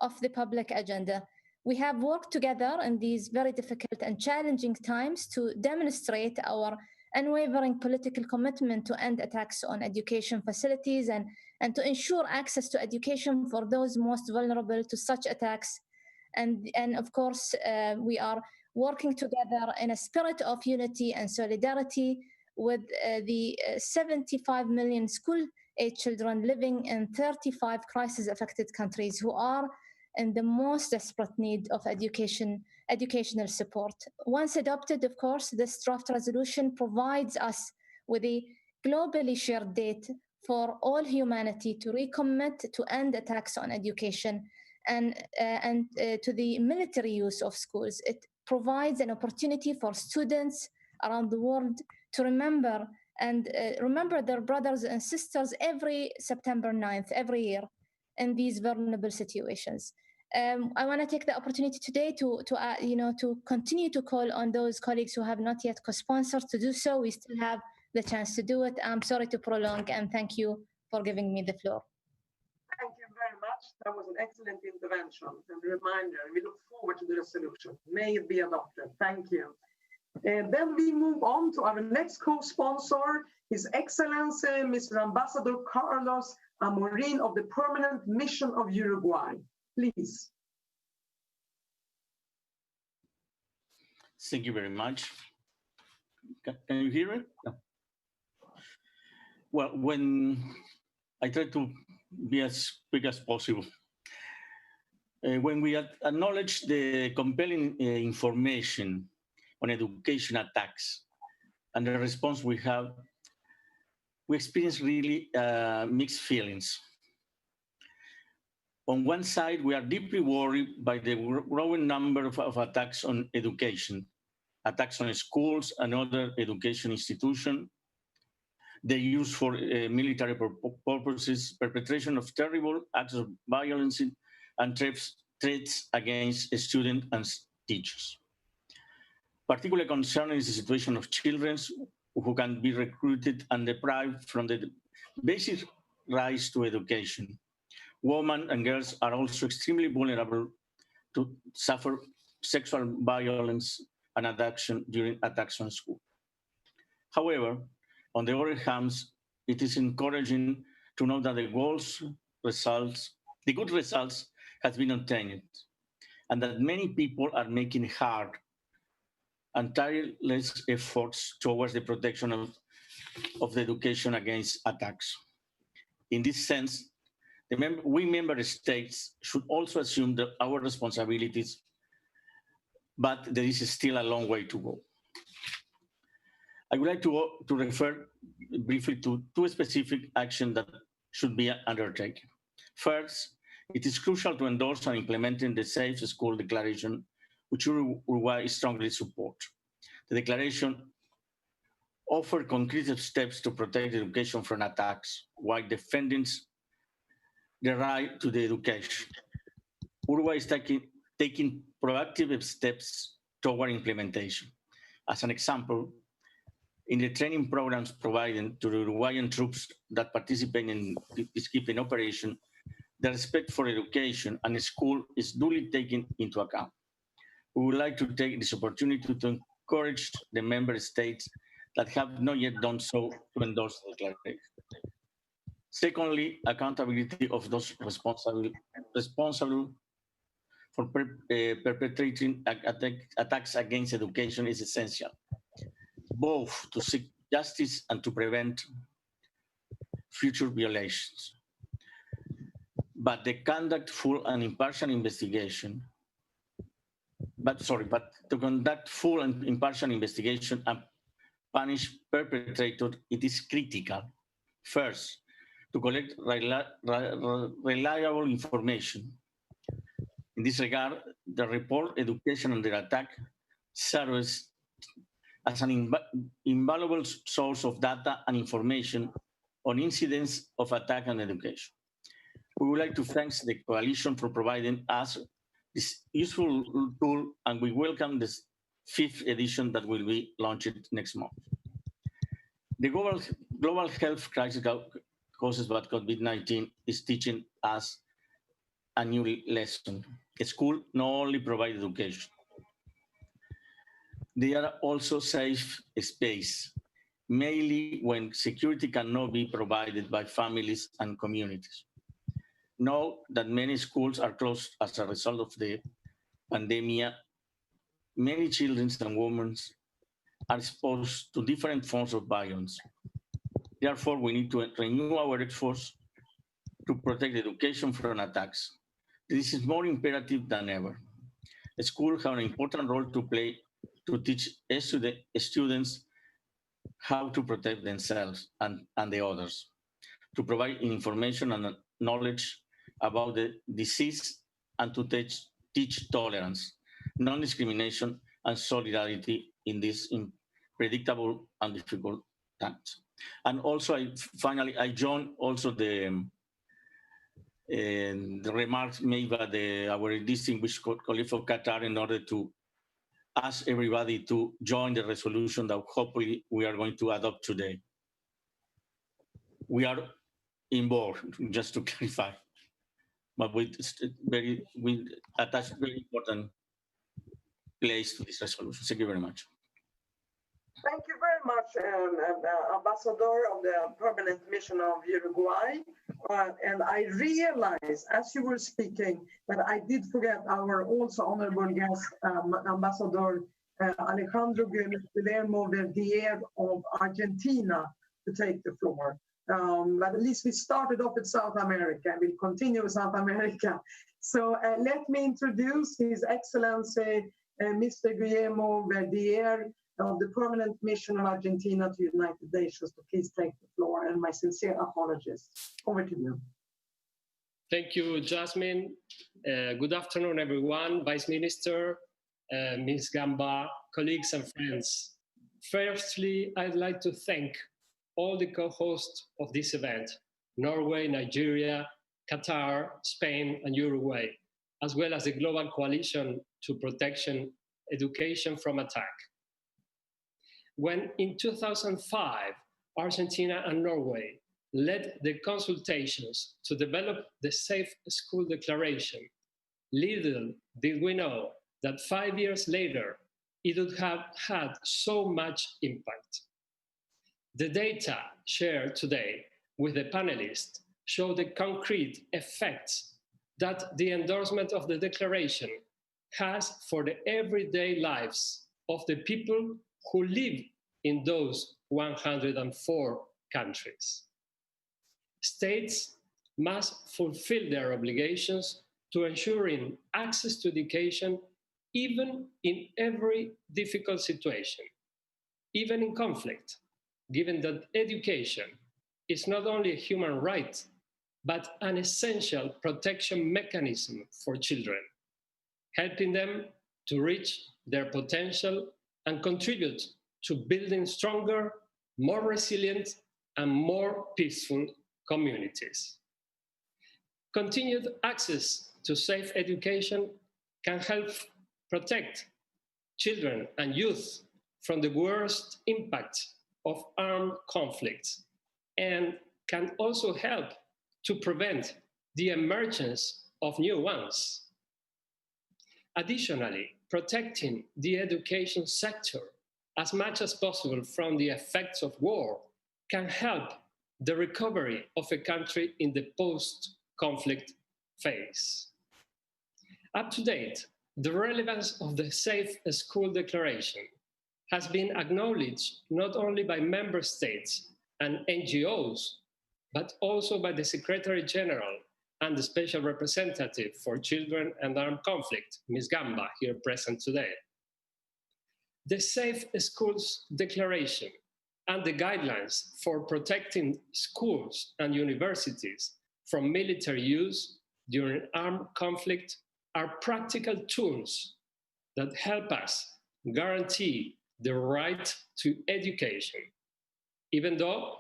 of the public agenda. We have worked together in these very difficult and challenging times to demonstrate our unwavering political commitment to end attacks on education facilities and to ensure access to education for those most vulnerable to such attacks. And of course, we are working together in a spirit of unity and solidarity with the 75 million school-age children living in 35 crisis-affected countries who are in the most desperate need of educational support. Once adopted, of course, this draft resolution provides us with a globally shared date for all humanity to recommit to end attacks on education and to the military use of schools. It provides an opportunity for students around the world to remember their brothers and sisters every September 9th, every year, in these vulnerable situations. I want to take the opportunity today to continue to call on those colleagues who have not yet co-sponsored to do so. We still have the chance to do it. I'm sorry to prolong, and thank you for giving me the floor. Thank you very much. That was an excellent intervention and reminder. We look forward to the resolution. May it be adopted. Thank you. And then we move on to our next co-sponsor, His Excellency, Mr. Ambassador Carlos Amorin of the Permanent Mission of Uruguay. Please. Thank you very much. Can you hear it? No. Well, when I try to be as quick as possible, when we acknowledge the compelling information on education attacks and the response we have, we experience really mixed feelings. On one side, we are deeply worried by the growing number of attacks on education, attacks on schools and other education institutions, the use for military purposes, perpetration of terrible acts of violence and threats against students and teachers. Particularly concerning is the situation of children who can be recruited and deprived from the basic rights to education. Women and girls are also extremely vulnerable to suffer sexual violence and abduction during attacks on school. However, on the other hand, it is encouraging to know that the good results have been obtained, and that many people are making hard and tireless efforts towards the protection of the education against attacks. In this sense, we member states should also assume our responsibilities, but there is still a long way to go. I would like to refer briefly to two specific actions that should be undertaken. First, it is crucial to endorse and implement the Safe School Declaration, which Uruguay strongly supports. The declaration offers concrete steps to protect education from attacks while defending the right to the education. Uruguay is taking proactive steps toward implementation. As an example, in the training programs provided to the Uruguayan troops that participate in peacekeeping operation, the respect for education and school is duly taken into account. We would like to take this opportunity to encourage the member states that have not yet done so to endorse the declaration. Secondly, accountability of those responsible for perpetrating attacks against education is essential, both to seek justice and to prevent future violations. But to conduct full and impartial investigation and punish perpetrators, it is critical. First, to collect reliable information. In this regard, the report Education Under Attack serves as an invaluable source of data and information on incidents of attack on education. We would like to thank the coalition for providing us this useful tool, and we welcome this 5th edition that will be launched next month. The global health crisis caused by COVID-19 is teaching us a new lesson. School not only provide education, they are also safe space, mainly when security cannot be provided by families and communities. Know that many schools are closed as a result of the pandemic. Many children and women are exposed to different forms of violence. Therefore, we need to renew our efforts to protect education from attacks. This is more imperative than ever. Schools have an important role to play to teach students how to protect themselves and the others, to provide information and knowledge about the disease, and to teach tolerance, non-discrimination, and solidarity in these unpredictable and difficult times. And also, finally, I join also the remarks made by our distinguished colleague from Qatar in order to ask everybody to join the resolution that hopefully we are going to adopt today. We are involved, just to clarify, but we attach very important place to this resolution. Thank you very much. Thank you very much, Ambassador of the Permanent Mission of Uruguay. And I realized, as you were speaking, that I did forget our also honorable guest, Ambassador Alejandro Guillermo Verdier of Argentina, to take the floor. But at least we started off with South America, and we'll continue with South America. So let me introduce His Excellency, Mr. Guillermo Verdier, of the Permanent Mission of Argentina to the United Nations, to please take the floor, and my sincere apologies. Over to you. Thank you, Jasmine. Good afternoon, everyone, Vice Minister, Ms. Gamba, colleagues and friends. Firstly, I'd like to thank all the co-hosts of this event, Norway, Nigeria, Qatar, Spain, and Uruguay, as well as the Global Coalition to Protection Education from Attack. When in 2005, Argentina and Norway led the consultations to develop the Safe School Declaration, little did we know that 5 years later, it would have had so much impact. The data shared today with the panelists show the concrete effects that the endorsement of the declaration has for the everyday lives of the people who live in those 104 countries. States must fulfill their obligations to ensuring access to education, even in every difficult situation, even in conflict, given that education is not only a human right, but an essential protection mechanism for children, helping them to reach their potential and contribute to building stronger, more resilient, and more peaceful communities. Continued access to safe education can help protect children and youth from the worst impact of armed conflicts, and can also help to prevent the emergence of new ones. Additionally, protecting the education sector as much as possible from the effects of war can help the recovery of a country in the post-conflict phase. Up to date, the relevance of the Safe School Declaration has been acknowledged not only by member states and NGOs, but also by the Secretary General and the Special Representative for Children and Armed Conflict, Ms. Gamba, here present today. The Safe Schools Declaration and the guidelines for protecting schools and universities from military use during armed conflict are practical tools that help us guarantee the right to education. Even though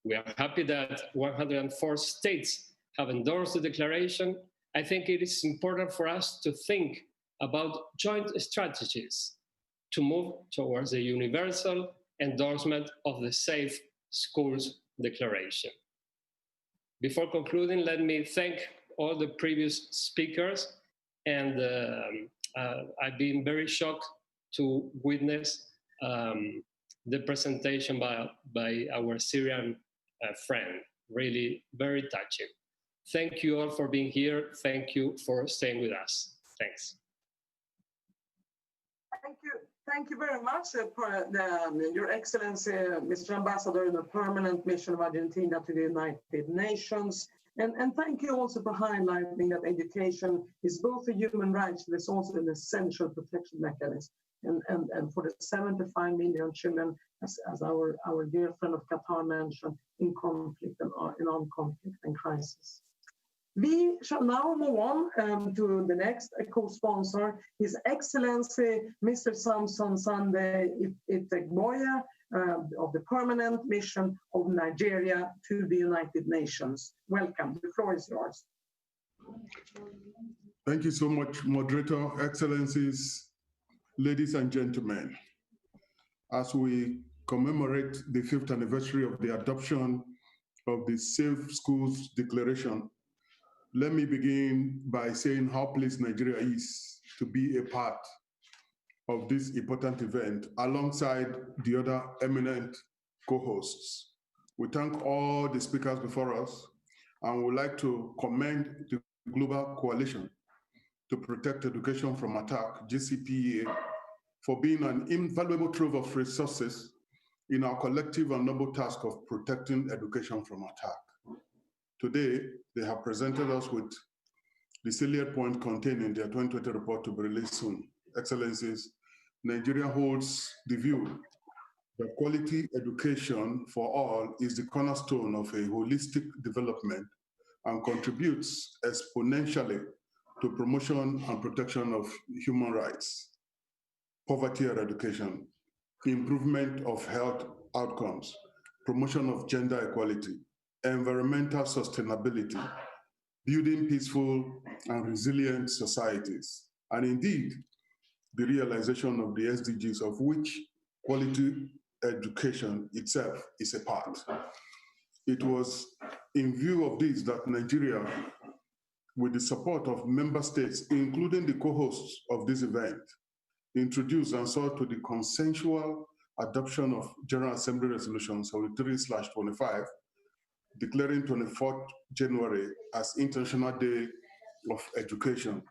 we are happy that 104 states have endorsed the declaration, I think it is important for us to think about joint strategies to move towards a universal endorsement of the Safe Schools Declaration. Before concluding, let me thank all the previous speakers, and I've been very shocked to witness the presentation by our Syrian friend. Really very touching. Thank you all for being here. Thank you for staying with us. Thanks. Thank you very much, Your Excellency, Mr. Ambassador in the Permanent Mission of Argentina to the United Nations. And thank you also for highlighting that education is both a human right, but it's also an essential protection mechanism. And for the 75 million children, as our dear friend of Qatar mentioned, in conflict and in armed conflict and crisis. We shall now move on to the next co-sponsor, His Excellency Mr. Samson Sunday Itegboya of the Permanent Mission of Nigeria to the United Nations. Welcome, the floor is yours. Thank you so much, Moderator, Excellencies, ladies and gentlemen. As we commemorate the 5th anniversary of the adoption of the Safe Schools Declaration, let me begin by saying how pleased Nigeria is to be a part of this important event alongside the other eminent co-hosts. We thank all the speakers before us and would like to commend the Global Coalition to Protect Education from Attack, GCPEA, for being an invaluable trove of resources in our collective and noble task of protecting education from attack. Today, they have presented us with the salient point contained in their 2020 report to be released soon. Excellencies, Nigeria holds the view that quality education for all is the cornerstone of a holistic development and contributes exponentially to promotion and protection of human rights, poverty eradication, improvement of health outcomes, promotion of gender equality, environmental sustainability, building peaceful and resilient societies, and indeed, the realization of the SDGs, of which quality education itself is a part. It was in view of this that Nigeria, with the support of member states, including the co-hosts of this event, introduced and saw to the consensual adoption of General Assembly Resolution 73/25, declaring 24th January as International Day of Education,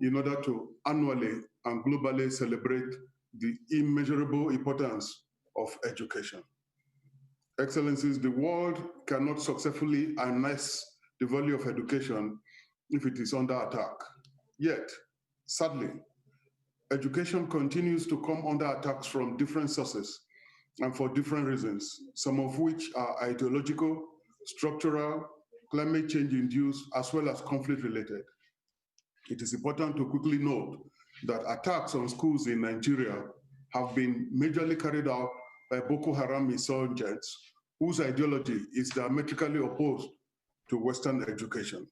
in order to annually and globally celebrate the immeasurable importance of education. Excellencies, the world cannot successfully harness the value of education if it is under attack. Yet, sadly, education continues to come under attacks from different sources and for different reasons, some of which are ideological, structural, climate change induced, as well as conflict related. It is important to quickly note that attacks on schools in Nigeria have been majorly carried out by Boko Haram insurgents, whose ideology is diametrically opposed to Western education.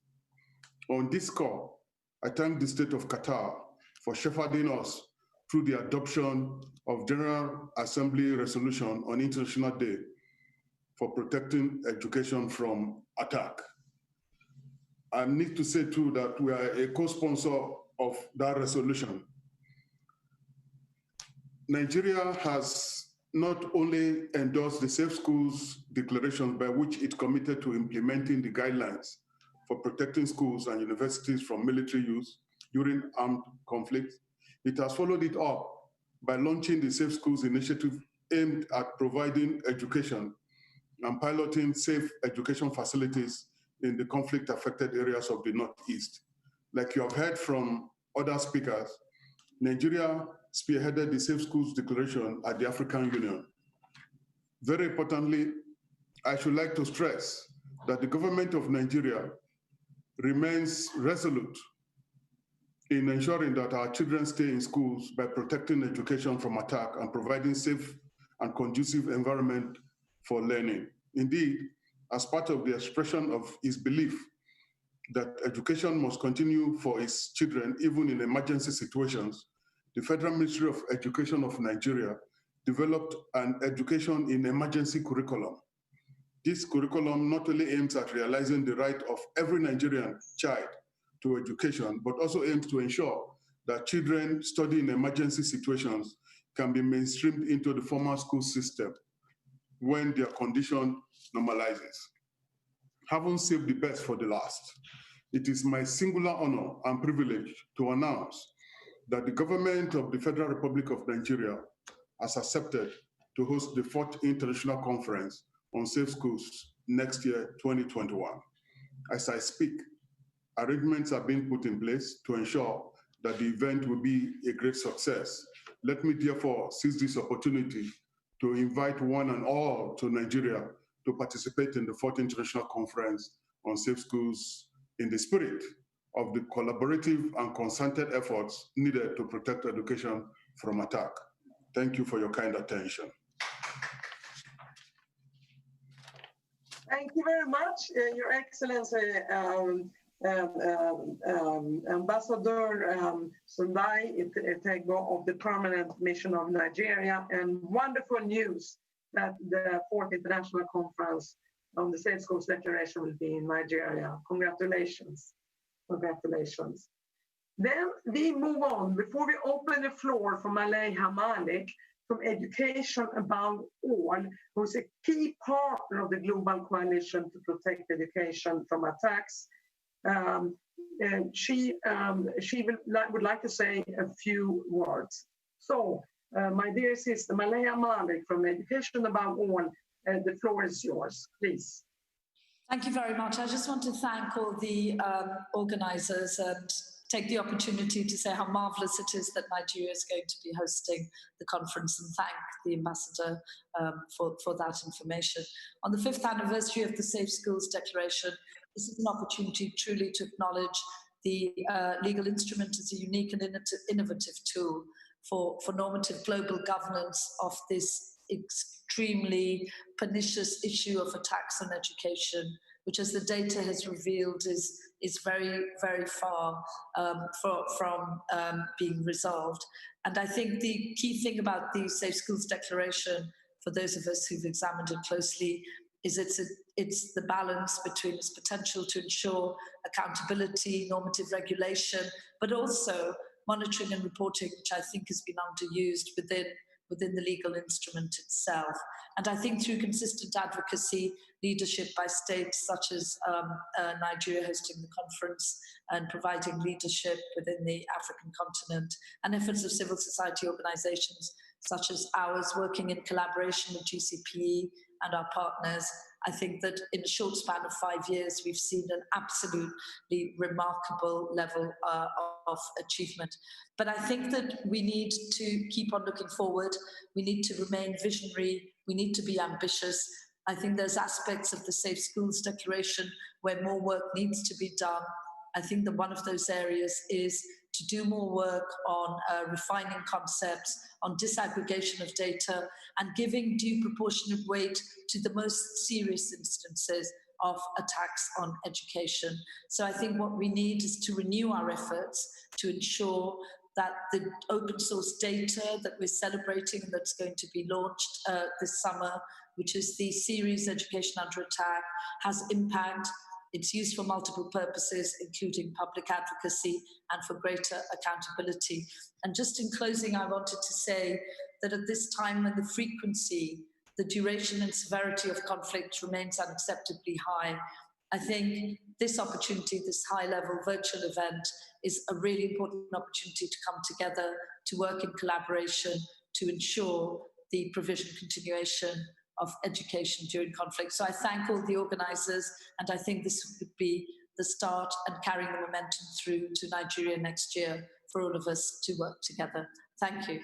On this score, I thank the state of Qatar for shepherding us through the adoption of General Assembly Resolution on International Day for Protecting Education from Attack. I need to say too that we are a co-sponsor of that resolution. Nigeria has not only endorsed the Safe Schools Declaration, by which it committed to implementing the guidelines for protecting schools and universities from military use during armed conflict, it has followed it up by launching the Safe Schools Initiative aimed at providing education and piloting safe education facilities in the conflict-affected areas of the Northeast. Like you have heard from other speakers, Nigeria spearheaded the Safe Schools Declaration at the African Union. Very importantly, I should like to stress that the government of Nigeria remains resolute in ensuring that our children stay in schools by protecting education from attack and providing safe and conducive environment for learning. Indeed, as part of the expression of his belief that education must continue for its children even in emergency situations, the Federal Ministry of Education of Nigeria developed an education in emergency curriculum. This curriculum not only aims at realizing the right of every Nigerian child to education, but also aims to ensure that children studying in emergency situations can be mainstreamed into the formal school system when their condition normalizes. Having saved the best for the last, it is my singular honor and privilege to announce that the government of the Federal Republic of Nigeria has accepted to host the 4th International Conference on Safe Schools next year, 2021. As I speak, arrangements are being put in place to ensure that the event will be a great success. Let me therefore seize this opportunity to invite one and all to Nigeria to participate in the 4th International Conference on Safe Schools in the spirit of the collaborative and concerted efforts needed to protect education from attack. Thank you for your kind attention. Thank you very much, Your Excellency, Ambassador Søreide of the Permanent Mission of Nigeria, and wonderful news that the 4th International Conference on the Safe Schools Declaration will be in Nigeria. Congratulations. Congratulations. Then we move on, before we open the floor for Laya Malik from Education Above All, who's a key partner of the Global Coalition to Protect Education from Attacks. She would like to say a few words. So, my dear sister, Laya Malik from Education Above All, the floor is yours, please. Thank you very much. I just want to thank all the organizers and take the opportunity to say how marvelous it is that Nigeria is going to be hosting the conference, and thank the ambassador for that information. On the 5th anniversary of the Safe Schools Declaration, this is an opportunity truly to acknowledge the legal instrument as a unique and innovative tool for normative global governance of this extremely pernicious issue of attacks on education, which, as the data has revealed, is very, very far from being resolved. And I think the key thing about the Safe Schools Declaration, for those of us who've examined it closely, is it's the balance between its potential to ensure accountability, normative regulation, but also monitoring and reporting, which I think has been underused within the legal instrument itself. And I think through consistent advocacy, leadership by states such as Nigeria hosting the conference and providing leadership within the African continent, and efforts of civil society organizations such as ours working in collaboration with GCPEA and our partners, I think that in a short span of 5 years, we've seen an absolutely remarkable level of achievement. But I think that we need to keep on looking forward. We need to remain visionary. We need to be ambitious. I think there's aspects of the Safe Schools Declaration where more work needs to be done. I think that one of those areas is to do more work on refining concepts, on disaggregation of data, and giving due proportionate weight to the most serious instances of attacks on education. So I think what we need is to renew our efforts to ensure that the open source data that we're celebrating and that's going to be launched this summer, which is the series Education Under Attack, has impact. It's used for multiple purposes, including public advocacy and for greater accountability. And just in closing, I wanted to say that at this time when the frequency, the duration and severity of conflict remains unacceptably high, I think this opportunity, this high-level virtual event, is a really important opportunity to come together, to work in collaboration, to ensure the provision continuation of education during conflict. So I thank all the organizers, and I think this would be the start and carrying the momentum through to Nigeria next year for all of us to work together. Thank you.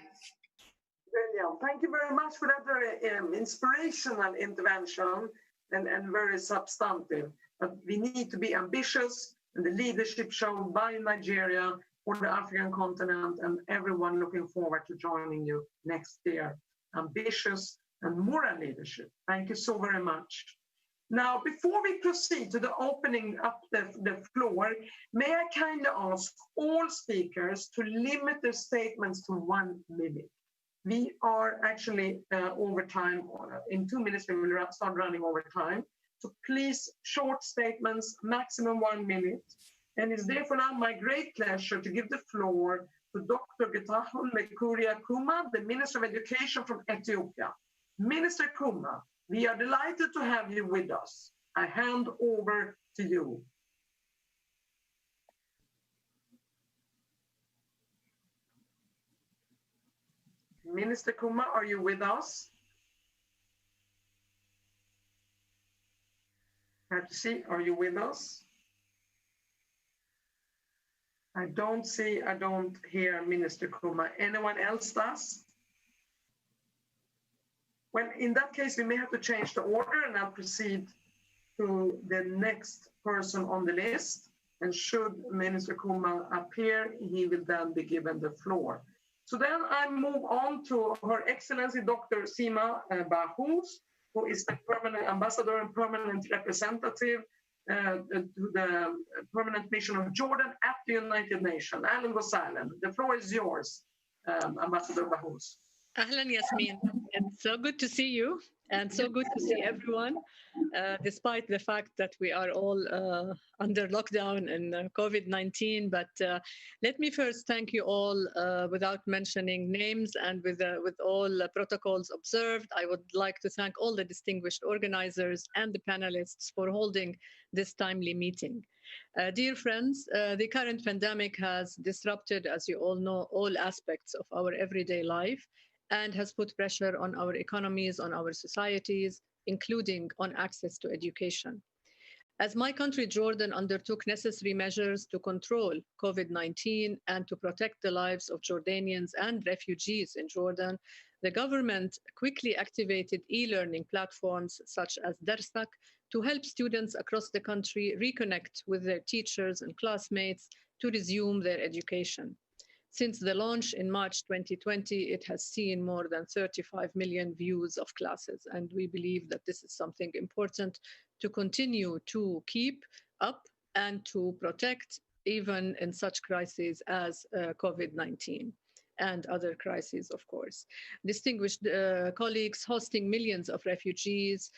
Brilliant. Thank you very much for that very inspirational intervention and very substantive. But we need to be ambitious, and the leadership shown by Nigeria or the African continent, and everyone looking forward to joining you next year. Ambitious and moral leadership. Thank you so very much. Now, before we proceed to the opening up the floor, may I kindly ask all speakers to limit their statements to 1 minute. We are actually over time. In 2 minutes, we will start running over time. So please, short statements, maximum 1 minute. And it's therefore now my great pleasure to give the floor to Dr. Getachew Mekuria Kuma, the Minister of Education from Ethiopia. Minister Kuma, we are delighted to have you with us. I hand over to you. Minister Kuma, are you with us? I have to see, are you with us? I don't see, I don't hear Minister Kuma. Anyone else does? Well, in that case, we may have to change the order, and I'll proceed to the next person on the list. And should Minister Kuma appear, he will then be given the floor. So then I move on to Her Excellency Dr. Sima Bahous, who is the permanent ambassador and permanent representative to the Permanent Mission of Jordan at the United Nations. Alan González, the floor is yours, Ambassador Bahous. Ahlan, Yasmin. It's so good to see you and so good to see everyone, despite the fact that we are all under lockdown and COVID-19. But let me first thank you all without mentioning names and with all protocols observed. I would like to thank all the distinguished organizers and the panelists for holding this timely meeting. Dear friends, the current pandemic has disrupted, as you all know, all aspects of our everyday life and has put pressure on our economies, on our societies, including on access to education. As my country, Jordan, undertook necessary measures to control COVID-19 and to protect the lives of Jordanians and refugees in Jordan, the government quickly activated e-learning platforms such as Darsak to help students across the country reconnect with their teachers and classmates to resume their education. Since the launch in March 2020, it has seen more than 35 million views of classes, and we believe that this is something important to continue to keep up and to protect even in such crises as COVID-19 and other crises, of course. Distinguished colleagues, hosting millions of refugees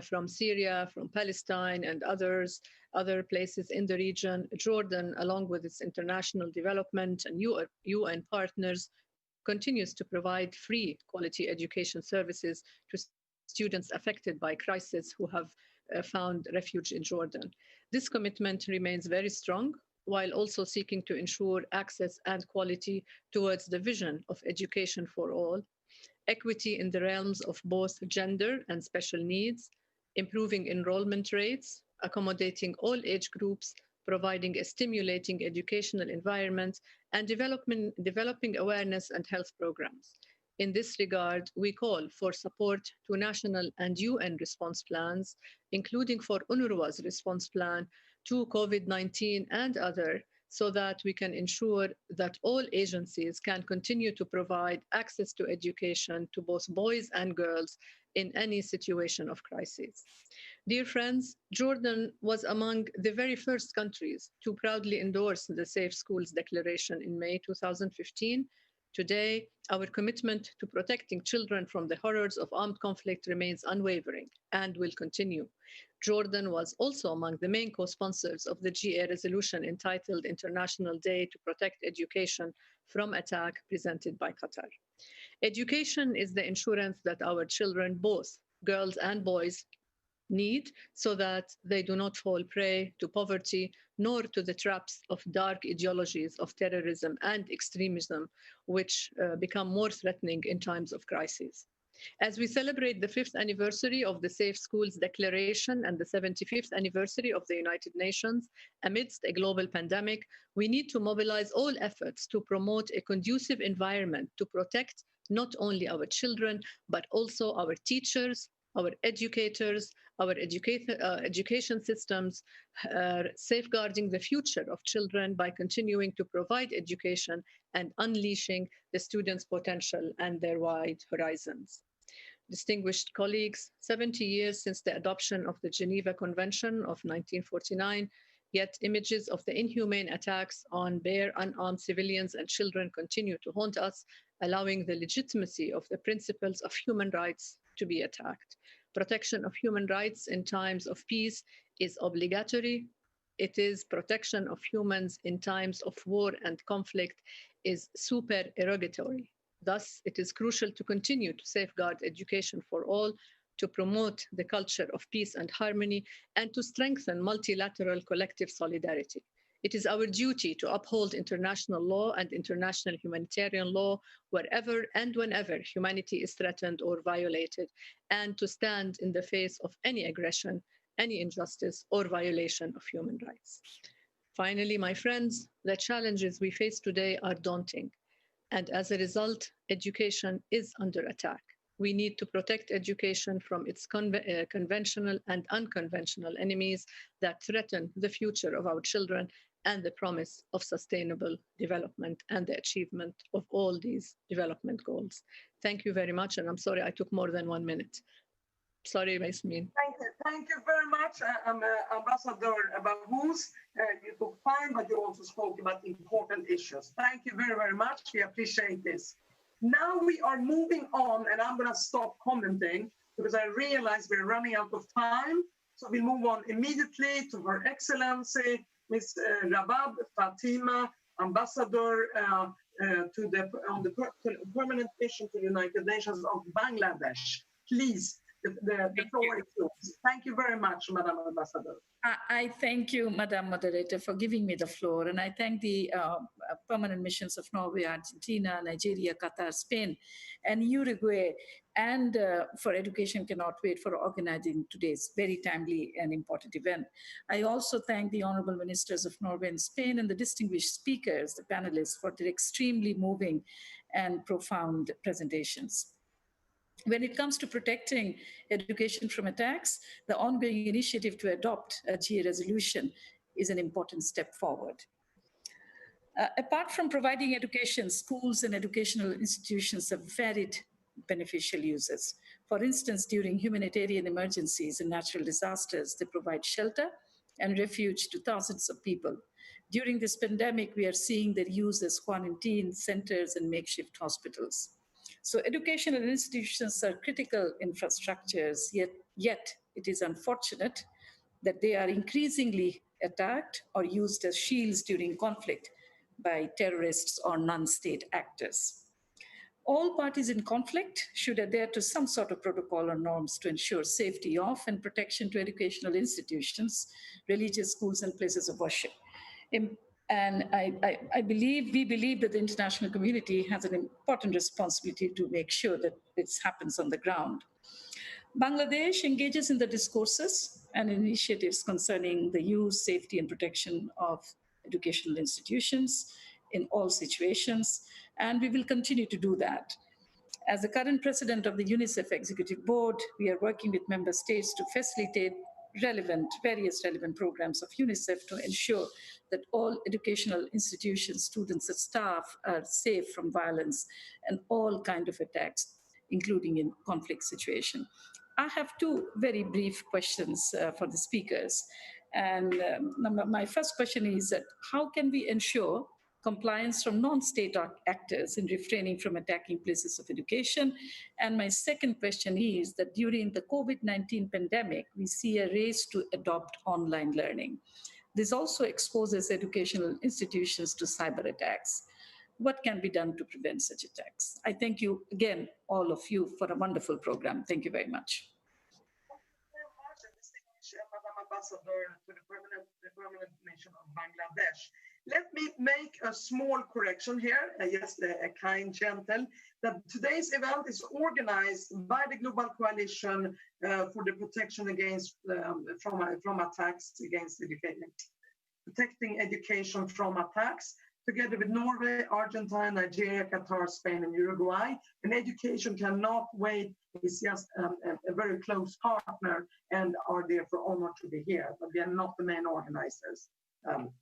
from Syria, from Palestine, and other places in the region, Jordan, along with its international development and UN partners, continues to provide free quality education services to students affected by crisis who have found refuge in Jordan. This commitment remains very strong, while also seeking to ensure access and quality towards the vision of education for all, equity in the realms of both gender and special needs, improving enrollment rates, accommodating all age groups, providing a stimulating educational environment, and developing awareness and health programs. In this regard, we call for support to national and UN response plans, including for UNRWA's response plan to COVID-19 and other, so that we can ensure that all agencies can continue to provide access to education to both boys and girls in any situation of crisis. Dear friends, Jordan was among the very first countries to proudly endorse the Safe Schools Declaration in May 2015. Today, our commitment to protecting children from the horrors of armed conflict remains unwavering and will continue. Jordan was also among the main co-sponsors of the GA resolution entitled International Day to Protect Education from Attack, presented by Qatar. Education is the insurance that our children, both girls and boys, need so that they do not fall prey to poverty nor to the traps of dark ideologies of terrorism and extremism, which become more threatening in times of crisis. As we celebrate the 5th anniversary of the Safe Schools Declaration and the 75th anniversary of the United Nations, amidst a global pandemic, we need to mobilize all efforts to promote a conducive environment to protect not only our children, but also our teachers, our educators, our education systems, safeguarding the future of children by continuing to provide education and unleashing the students' potential and their wide horizons. Distinguished colleagues, 70 years since the adoption of the Geneva Convention of 1949, yet images of the inhumane attacks on bare, unarmed civilians and children continue to haunt us, allowing the legitimacy of the principles of human rights to be attacked. Protection of human rights in times of peace is obligatory. It is protection of humans in times of war and conflict is supererogatory. Thus, it is crucial to continue to safeguard education for all, to promote the culture of peace and harmony, and to strengthen multilateral collective solidarity. It is our duty to uphold international law and international humanitarian law wherever and whenever humanity is threatened or violated, and to stand in the face of any aggression, any injustice, or violation of human rights. Finally, my friends, the challenges we face today are daunting, and as a result, education is under attack. We need to protect education from its conventional and unconventional enemies that threaten the future of our children and the promise of sustainable development and the achievement of all these development goals. Thank you very much, and I'm sorry I took more than 1 minute. Sorry, Yasmin. Thank you very much, Ambassador Baghous. You took time, but you also spoke about important issues. Thank you very, very much. We appreciate this. Now we are moving on, and I'm going to stop commenting because I realize we're running out of time. So we move on immediately to Her Excellency, Ms. Rabab Fatima, Ambassador to the Permanent Mission to the United Nations of Bangladesh. Please, the floor is yours. Thank you very much, Madam Ambassador. I thank you, Madam Moderator, for giving me the floor. And I thank the Permanent Missions of Norway, Argentina, Nigeria, Qatar, Spain, and Uruguay, and for Education Cannot Wait for organizing today's very timely and important event. I also thank the Honorable Ministers of Norway and Spain and the distinguished speakers, the panelists, for their extremely moving and profound presentations. When it comes to protecting education from attacks, the ongoing initiative to adopt a GA resolution is an important step forward. Apart from providing education, schools and educational institutions have varied beneficial uses. For instance, during humanitarian emergencies and natural disasters, they provide shelter and refuge to thousands of people. During this pandemic, we are seeing their use as quarantine centers and makeshift hospitals. So educational institutions are critical infrastructures, yet it is unfortunate that they are increasingly attacked or used as shields during conflict by terrorists or non-state actors. All parties in conflict should adhere to some sort of protocol or norms to ensure safety of and protection to educational institutions, religious schools, and places of worship. And we believe that the international community has an important responsibility to make sure that this happens on the ground. Bangladesh engages in the discourses and initiatives concerning the use, safety, and protection of educational institutions in all situations, and we will continue to do that. As the current president of the UNICEF Executive Board, we are working with member states to facilitate various relevant programs of UNICEF to ensure that all educational institutions, students, and staff are safe from violence and all kinds of attacks, including in conflict situation. I have two very brief questions for the speakers. And my first question is that how can we ensure compliance from non-state actors in refraining from attacking places of education? And my second question is that during the COVID-19 pandemic, we see a race to adopt online learning. This also exposes educational institutions to cyber attacks. What can be done to prevent such attacks? I thank you again, all of you, for a wonderful program. Thank you very much. Madam Ambassador to the Permanent Mission of Bangladesh. Let me make a small correction here, yes, a kind gentle, that today's event is organized by the Global Coalition for the Protection Against from Attacks Against Education, Protecting Education from Attacks, together with Norway, Argentina, Nigeria, Qatar, Spain, and Uruguay. And Education Cannot Wait is just a very close partner and are therefore honored to be here, but we are not the main organizers.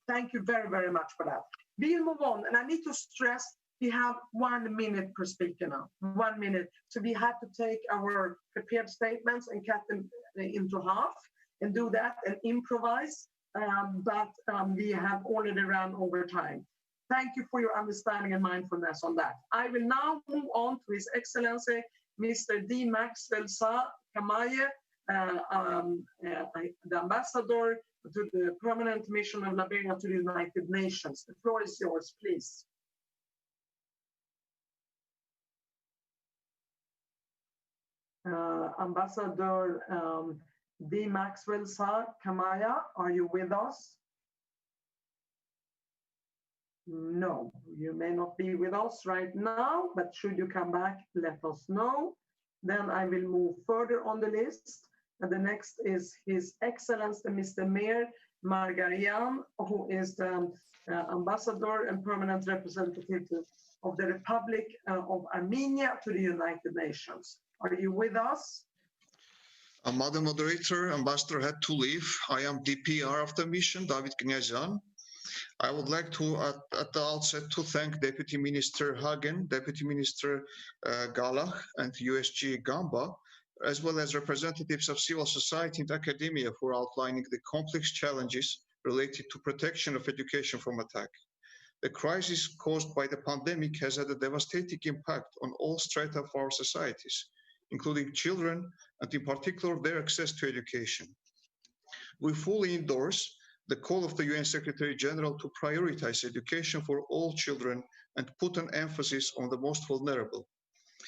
Thank you very, very much for that. We'll move on, and I need to stress we have 1 minute per speaker now, 1 minute. So we have to take our prepared statements and cut them into half and do that and improvise, but we have already run over time. Thank you for your understanding and mindfulness on that. I will now move on to His Excellency, Mr. D. Maxwell Kamaye, the Ambassador to the Permanent Mission of Liberia to the United Nations. The floor is yours, please. Ambassador D. Maxwell Kamaya, are you with us? No, you may not be with us right now, but should you come back, let us know. Then I will move further on the list. And the next is His Excellency, Mr. Mir Margarian, who is the Ambassador and Permanent Representative of the Republic of Armenia to the United Nations. Are you with us? Madam Moderator, Ambassador had to leave. I am DPR of the mission, David Knyazyan. I would like to, at the outset, to thank Deputy Minister Hagen, Deputy Minister Galach, and USG Gamba, as well as representatives of civil society and academia for outlining the complex challenges related to protection of education from attack. The crisis caused by the pandemic has had a devastating impact on all strata of our societies, including children and in particular their access to education. We fully endorse the call of the UN Secretary General to prioritize education for all children and put an emphasis on the most vulnerable,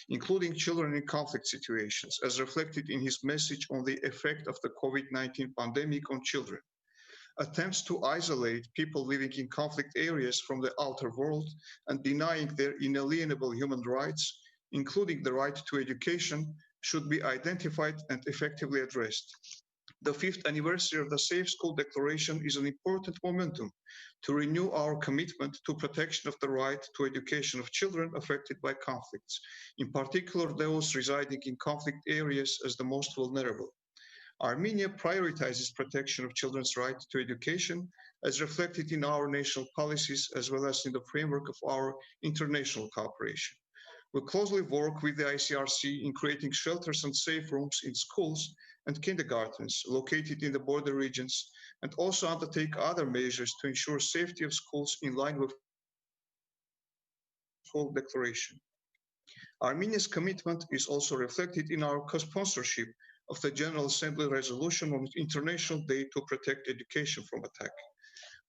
including children in conflict situations, as reflected in his message on the effect of the COVID-19 pandemic on children. Attempts to isolate people living in conflict areas from the outer world and denying their inalienable human rights, including the right to education, should be identified and effectively addressed. The 5th anniversary of the Safe School Declaration is an important momentum to renew our commitment to protection of the right to education of children affected by conflicts, in particular those residing in conflict areas as the most vulnerable. Armenia prioritizes protection of children's right to education as reflected in our national policies as well as in the framework of our international cooperation. We closely work with the ICRC in creating shelters and safe rooms in schools and kindergartens located in the border regions and also undertake other measures to ensure safety of schools in line with the School Declaration. Armenia's commitment is also reflected in our co-sponsorship of the General Assembly resolution on International Day to protect education from attack.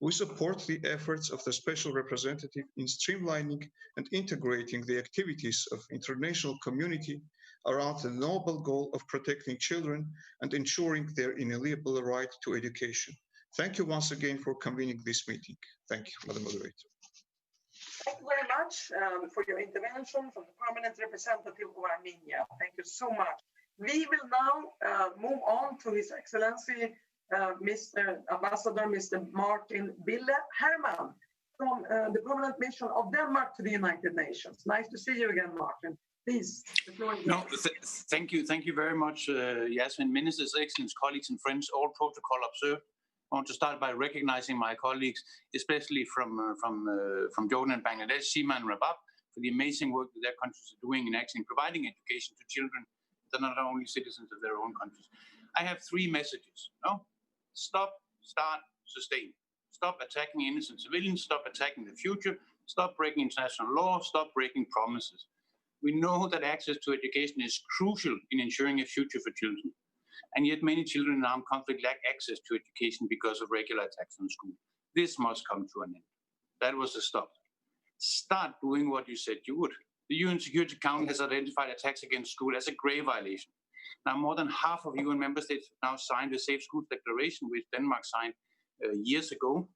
We support the efforts of the Special Representative in streamlining and integrating the activities of the international community around the noble goal of protecting children and ensuring their inalienable right to education. Thank you once again for convening this meeting. Thank you, Madam Moderator. Thank you very much for your intervention from the Permanent Representative of Armenia. Thank you so much. We will now move on to His Excellency, Mr. Ambassador, Mr. Martin Bille Herman, from the Permanent Mission of Denmark to the United Nations. Nice to see you again, Martin. Please, the floor is yours. Thank you very much, Yasmin. Ministers, excellence, colleagues and friends, all protocol observed. I want to start by recognizing my colleagues, especially from Jordan and Bangladesh, Seema and Rabab, for the amazing work that their countries are doing in actually providing education to children that are not only citizens of their own countries. I have 3 messages. No? Stop, start, sustain. Stop attacking innocent civilians, stop attacking the future, stop breaking international law, stop breaking promises. We know that access to education is crucial in ensuring a future for children. And yet many children in armed conflict lack access to education because of regular attacks on school. This must come to an end. That was a stop. Start doing what you said you would. The UN Security Council has identified attacks against school as a grave violation. Now, more than half of UN member states have now signed the Safe Schools Declaration, which Denmark signed years ago.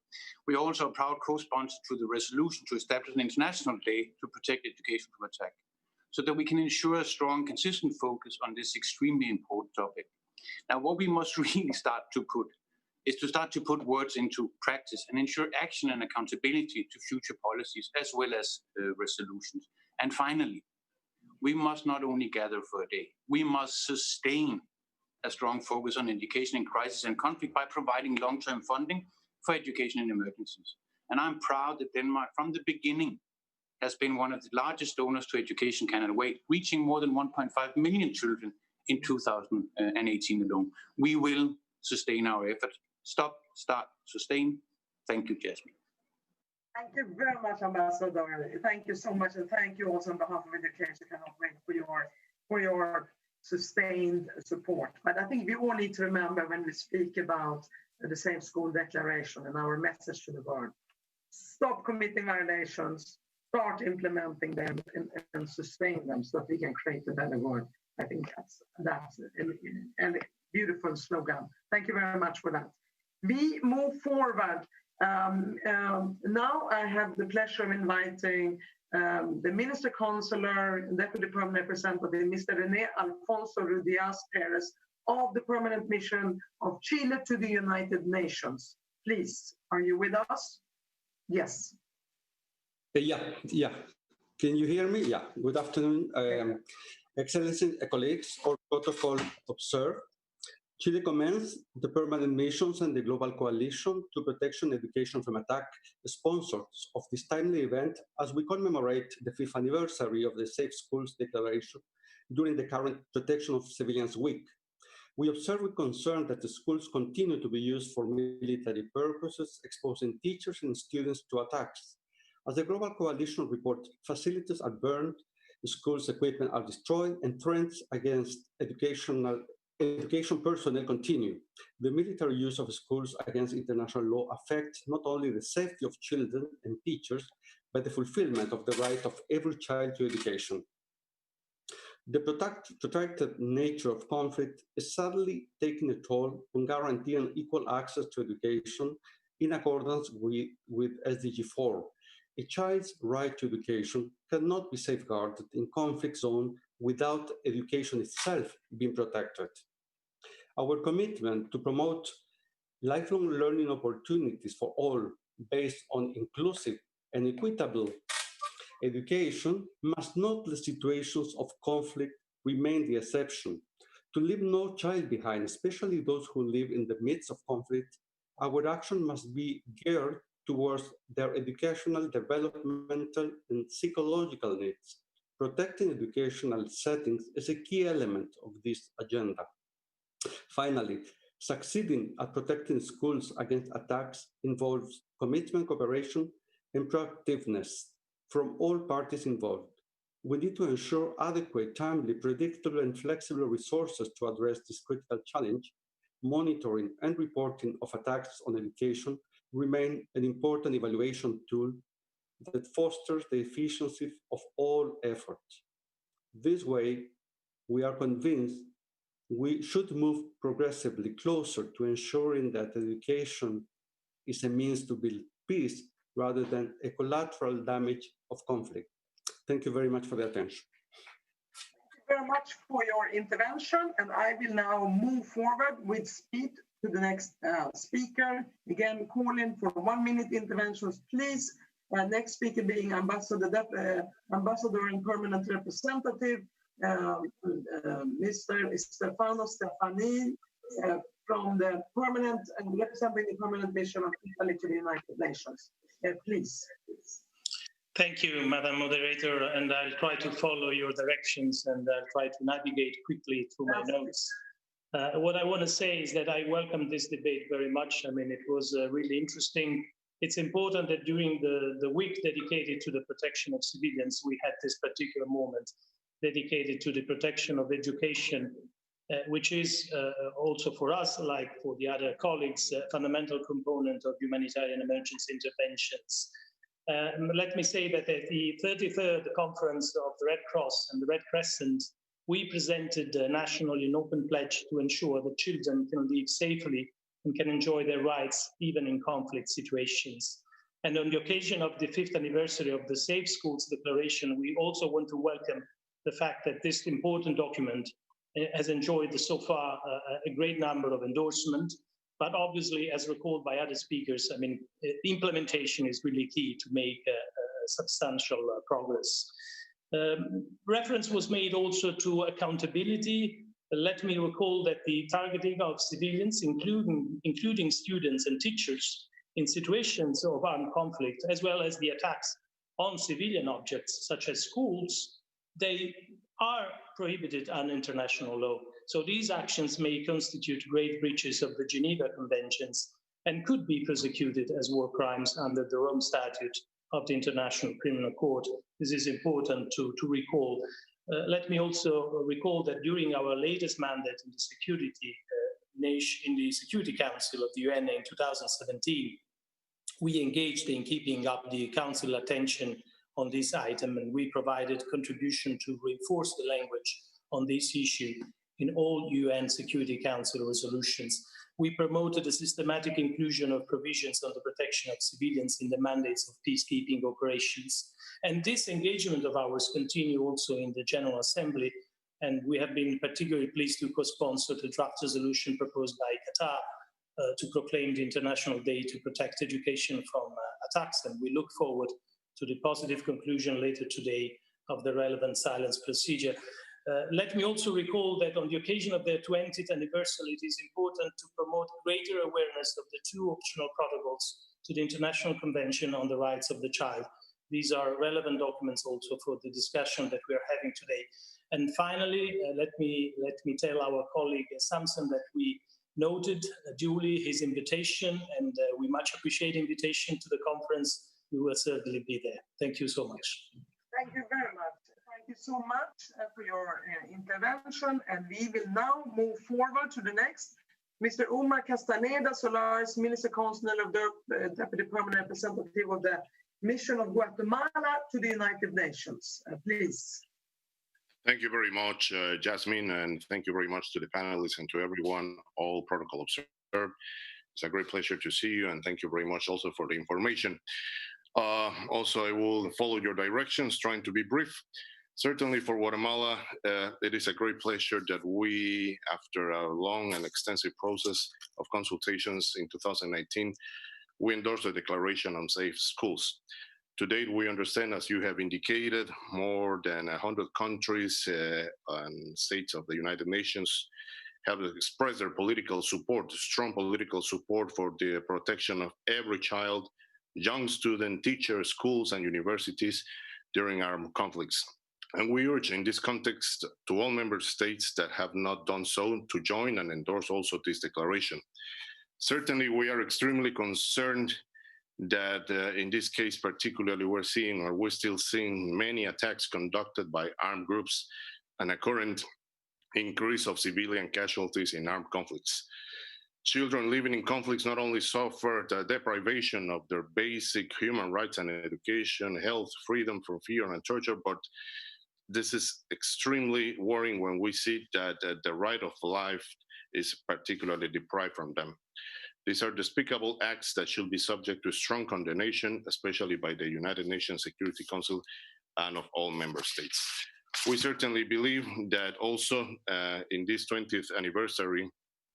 We are also a proud co-sponsor to the resolution to establish an international day to protect education from attack, so that we can ensure a strong, consistent focus on this extremely important topic. Now, what we must really start to put words into practice and ensure action and accountability to future policies as well as resolutions. And finally, we must not only gather for a day, we must sustain a strong focus on education in crisis and conflict by providing long-term funding for education in emergencies. And I'm proud that Denmark, from the beginning, has been one of the largest donors to education Canada, reaching more than 1.5 million children in 2018 alone. We will sustain our effort. Stop, start, sustain. Thank you, Jasmine. Thank you very much, Ambassador. Thank you so much, and thank you also on behalf of Education. I cannot wait for your sustained support. But I think we all need to remember when we speak about the Safe School Declaration and our message to the world: stop committing violations, start implementing them, and sustain them so that we can create a better world. I think that's a beautiful slogan. Thank you very much for that. We move forward. Now I have the pleasure of inviting the Minister Consular and Deputy Permanent Representative, Mr. René Alfonso Rudias Perez of the Permanent Mission of Chile to the United Nations. Please, are you with us? Yes. Yeah. Can you hear me? Yeah. Good afternoon. Excellency, colleagues, all protocol observed. Chile commends the permanent missions and the global coalition to protection education from attack, sponsors of this timely event as we commemorate the 5th anniversary of the Safe Schools Declaration during the current Protection of Civilians Week. We observe with concern that the schools continue to be used for military purposes, exposing teachers and students to attacks. As the Global Coalition report, facilities are burned, schools' equipment are destroyed, and trends against education personnel continue. The military use of schools against international law affects not only the safety of children and teachers, but the fulfillment of the right of every child to education. The protracted nature of conflict is sadly taking a toll on guaranteeing equal access to education in accordance with SDG 4. A child's right to education cannot be safeguarded in conflict zone without education itself being protected. Our commitment to promote lifelong learning opportunities for all based on inclusive and equitable education must not let situations of conflict remain the exception. To leave no child behind, especially those who live in the midst of conflict, our action must be geared towards their educational, developmental, and psychological needs. Protecting educational settings is a key element of this agenda. Finally, succeeding at protecting schools against attacks involves commitment, cooperation, and proactiveness from all parties involved. We need to ensure adequate, timely, predictable, and flexible resources to address this critical challenge. Monitoring and reporting of attacks on education remain an important evaluation tool that fosters the efficiency of all efforts. This way, we are convinced we should move progressively closer to ensuring that education is a means to build peace rather than a collateral damage of conflict. Thank you very much for the attention. Thank you very much for your intervention, and I will now move forward with speed to the next speaker. Again, calling for 1 minute interventions, please. Next speaker being Ambassador and Permanent Representative, Mr. Stefano Stefani, from the Permanent and representing the Permanent Mission of Italy to the United Nations. Please. Thank you, Madam Moderator, and I'll try to follow your directions and I'll try to navigate quickly through my notes. What I want to say is that I welcome this debate very much. I mean, it was really interesting. It's important that during the week dedicated to the protection of civilians, we had this particular moment dedicated to the protection of education, which is also for us, like for the other colleagues, a fundamental component of humanitarian emergency interventions. Let me say that at the 33rd Conference of the Red Cross and the Red Crescent, we presented a national and open pledge to ensure that children can live safely and can enjoy their rights even in conflict situations. And on the occasion of the 5th anniversary of the Safe Schools Declaration, we also want to welcome the fact that this important document has enjoyed so far a great number of endorsements. But obviously, as recalled by other speakers, I mean, implementation is really key to make substantial progress. Reference was made also to accountability. Let me recall that the targeting of civilians, including students and teachers in situations of armed conflict, as well as the attacks on civilian objects such as schools, they are prohibited under international law. So these actions may constitute grave breaches of the Geneva Conventions and could be prosecuted as war crimes under the Rome Statute of the International Criminal Court. This is important to recall. Let me also recall that during our latest mandate in the Security Council of the UN in 2017, we engaged in keeping up the Council attention on this item, and we provided contribution to reinforce the language on this issue in all UN Security Council resolutions. We promoted a systematic inclusion of provisions on the protection of civilians in the mandates of peacekeeping operations. And this engagement of ours continues also in the General Assembly, and we have been particularly pleased to co-sponsor the draft resolution proposed by Qatar to proclaim the International Day to protect education from attacks, and we look forward to the positive conclusion later today of the relevant silence procedure. Let me also recall that on the occasion of their 20th anniversary, it is important to promote greater awareness of the 2 optional protocols to the International Convention on the Rights of the Child. These are relevant documents also for the discussion that we are having today. And finally, let me tell our colleague Samson that we noted duly his invitation, and we much appreciate the invitation to the conference we will certainly be there. Thank you so much. Thank you very much. Thank you so much for your intervention. And we will now move forward to the next. Mr. Omar Castaneda Solares, Minister Counsel of the Deputy Permanent Representative of the Mission of Guatemala to the United Nations. Please. Thank you very much, Jasmine, and thank you very much to the panelists and to everyone, all protocol observed. It's a great pleasure to see you, and thank you very much also for the information. Also, I will follow your directions, trying to be brief. Certainly for Guatemala, it is a great pleasure that we, after a long and extensive process of consultations in 2019, we endorsed the Declaration on Safe Schools. To date, we understand, as you have indicated, more than 100 countries and states of the United Nations have expressed their political support, strong political support for the protection of every child, young student, teachers, schools, and universities during armed conflicts. And we urge in this context to all member states that have not done so to join and endorse also this declaration. Certainly, we are extremely concerned that in this case particularly we're still seeing many attacks conducted by armed groups and a current increase of civilian casualties in armed conflicts. Children living in conflicts not only suffer the deprivation of their basic human rights and education, health, freedom from fear and torture, but this is extremely worrying when we see that the right of life is particularly deprived from them. These are despicable acts that should be subject to strong condemnation, especially by the United Nations Security Council and of all member states. We certainly believe that also in this 20th anniversary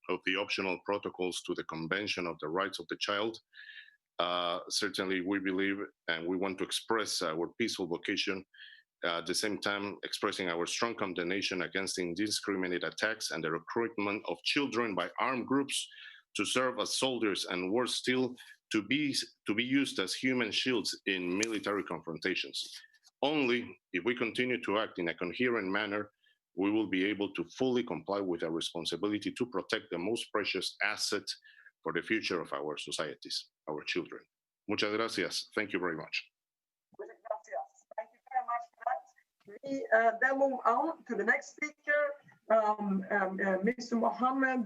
of the optional protocols to the Convention of the Rights of the Child, certainly we believe and we want to express our peaceful vocation, at the same time expressing our strong condemnation against indiscriminate attacks and the recruitment of children by armed groups to serve as soldiers and worse still, to be used as human shields in military confrontations. Only if we continue to act in a coherent manner, we will be able to fully comply with our responsibility to protect the most precious asset for the future of our societies, our children. Muchas gracias. Thank you very much. Thank you very much for that. We then move on to the next speaker, Mr. Mohamed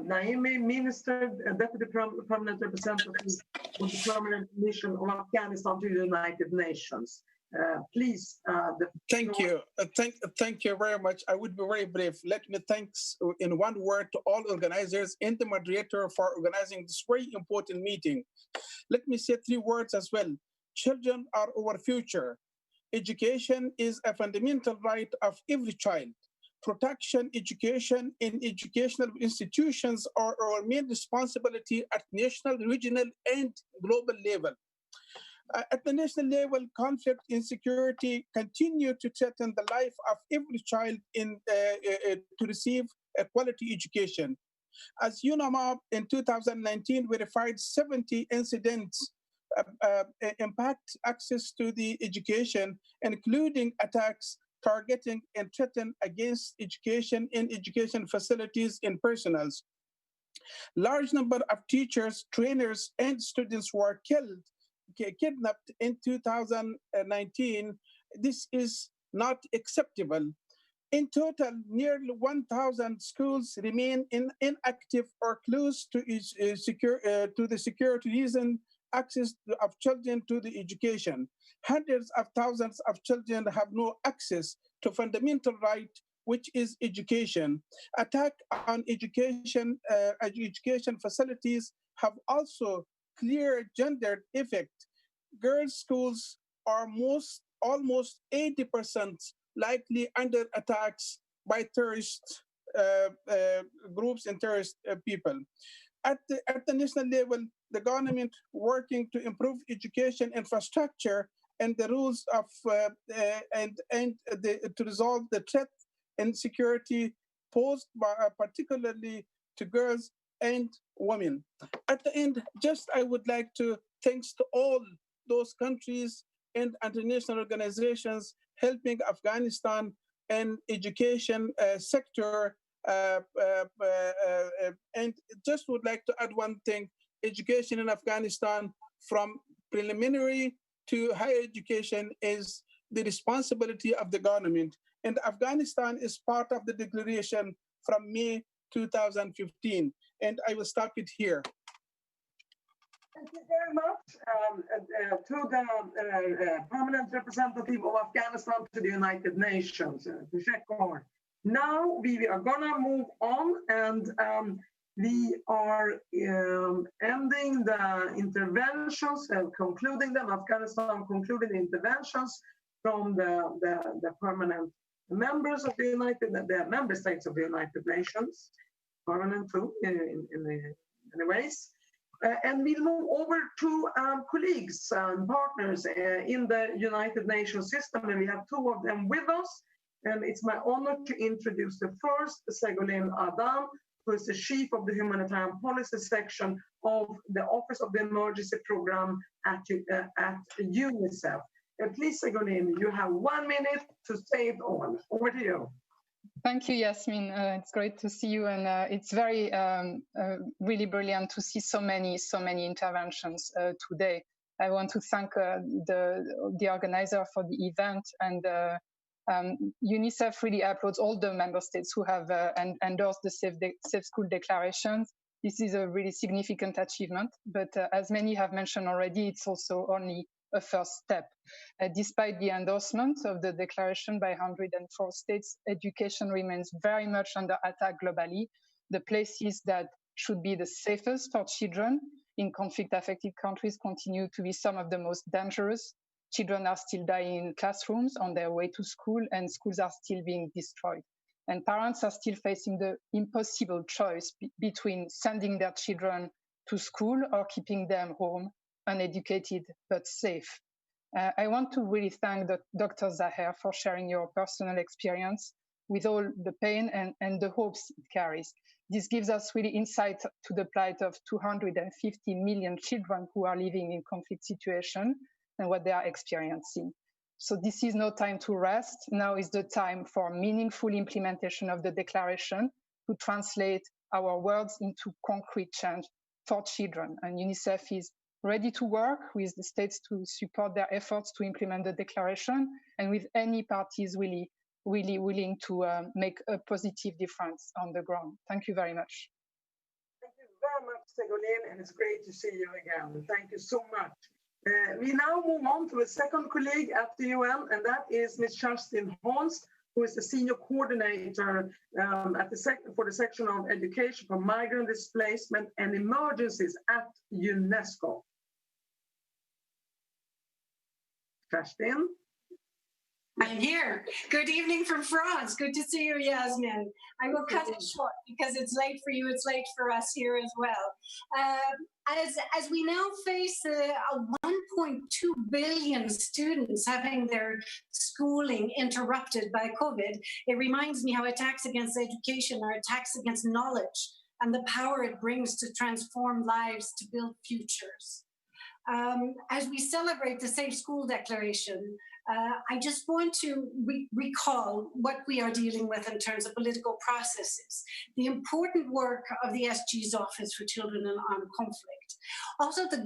Naimi, Minister, Deputy Permanent Representative of the Permanent Mission of Afghanistan to the United Nations. Please. Thank you. Thank you very much. I would be very brief. Let me thank in one word to all organizers and the moderator for organizing this very important meeting. Let me say 3 words as well. Children are our future. Education is a fundamental right of every child. Protection, education, and educational institutions are our main responsibility at national, regional, and global level. At the national level, conflict, insecurity continue to threaten the life of every child to receive a quality education. As UNAMAP in 2019 verified 70 incidents impact access to the education, including attacks targeting and threaten against education in education facilities and personnels. Large number of teachers, trainers, and students were kidnapped in 2019. This is not acceptable. In total, nearly 1,000 schools remain inactive or close to the security reason access of children to the education. Hundreds of thousands of children have no access to fundamental right, which is education. Attack on education facilities have also clear gendered effect. Girls' schools are almost 80% likely under attacks by terrorist groups and terrorist people. At the national level, the government working to improve education infrastructure and the rules of to resolve the threat and security posed by, particularly to girls and women. At the end, I would like to thanks to all those countries and international organizations helping Afghanistan and education sector. And just would like to add one thing: education in Afghanistan from preliminary to higher education is the responsibility of the government. And Afghanistan is part of the declaration from May 2015. And I will stop it here. Thank you very much to the permanent representative of Afghanistan to the United Nations, Shekhar. Now we are gonna move on, and we are ending the interventions and concluding them. Afghanistan concluding the interventions from the permanent members of the member states of the United Nations, permanent too, in many ways. And we'll move over to colleagues and partners in the United Nations system, and we have two of them with us. And it's my honor to introduce the first, Ségolène Adam, who is the chief of the humanitarian policy section of the Office of the Emergency Program at UNICEF. Please, Ségolène, you have 1 minute to say it all. Over to you. Thank you, Yasmin. It's great to see you, and it's very, really brilliant to see so many interventions today. I want to thank the organizer for the event, and UNICEF really applauds all the member states who have endorsed the Safe School Declaration. This is a really significant achievement, but as many have mentioned already, it's also only a first step. Despite the endorsement of the declaration by 104 states, education remains very much under attack globally. The places that should be the safest for children in conflict-affected countries continue to be some of the most dangerous. Children are still dying in classrooms on their way to school, and schools are still being destroyed. And parents are still facing the impossible choice between sending their children to school or keeping them home, uneducated but safe. I want to really thank Dr. Zaher for sharing your personal experience with all the pain and the hopes it carries. This gives us really insight to the plight of 250 million children who are living in conflict situations and what they are experiencing. So this is no time to rest. Now is the time for meaningful implementation of the declaration to translate our words into concrete change for children. And UNICEF is ready to work with the states to support their efforts to implement the declaration, and with any parties really willing to make a positive difference on the ground. Thank you very much. Thank you very much, Ségolène, and it's great to see you again. Thank you so much. We now move on to a second colleague at the UN, and that is Ms. Kerstin Holst, who is the senior coordinator for the section of education for migrant displacement and emergencies at UNESCO. Kerstin? I'm here. Good evening from France. Good to see you, Yasmin. I will cut it short because it's late for you, it's late for us here as well. As we now face 1.2 billion students having their schooling interrupted by COVID, it reminds me how attacks against education are attacks against knowledge and the power it brings to transform lives, to build futures. As we celebrate the Safe School Declaration, I just want to recall what we are dealing with in terms of political processes, the important work of the SG's Office for Children in Armed Conflict, also the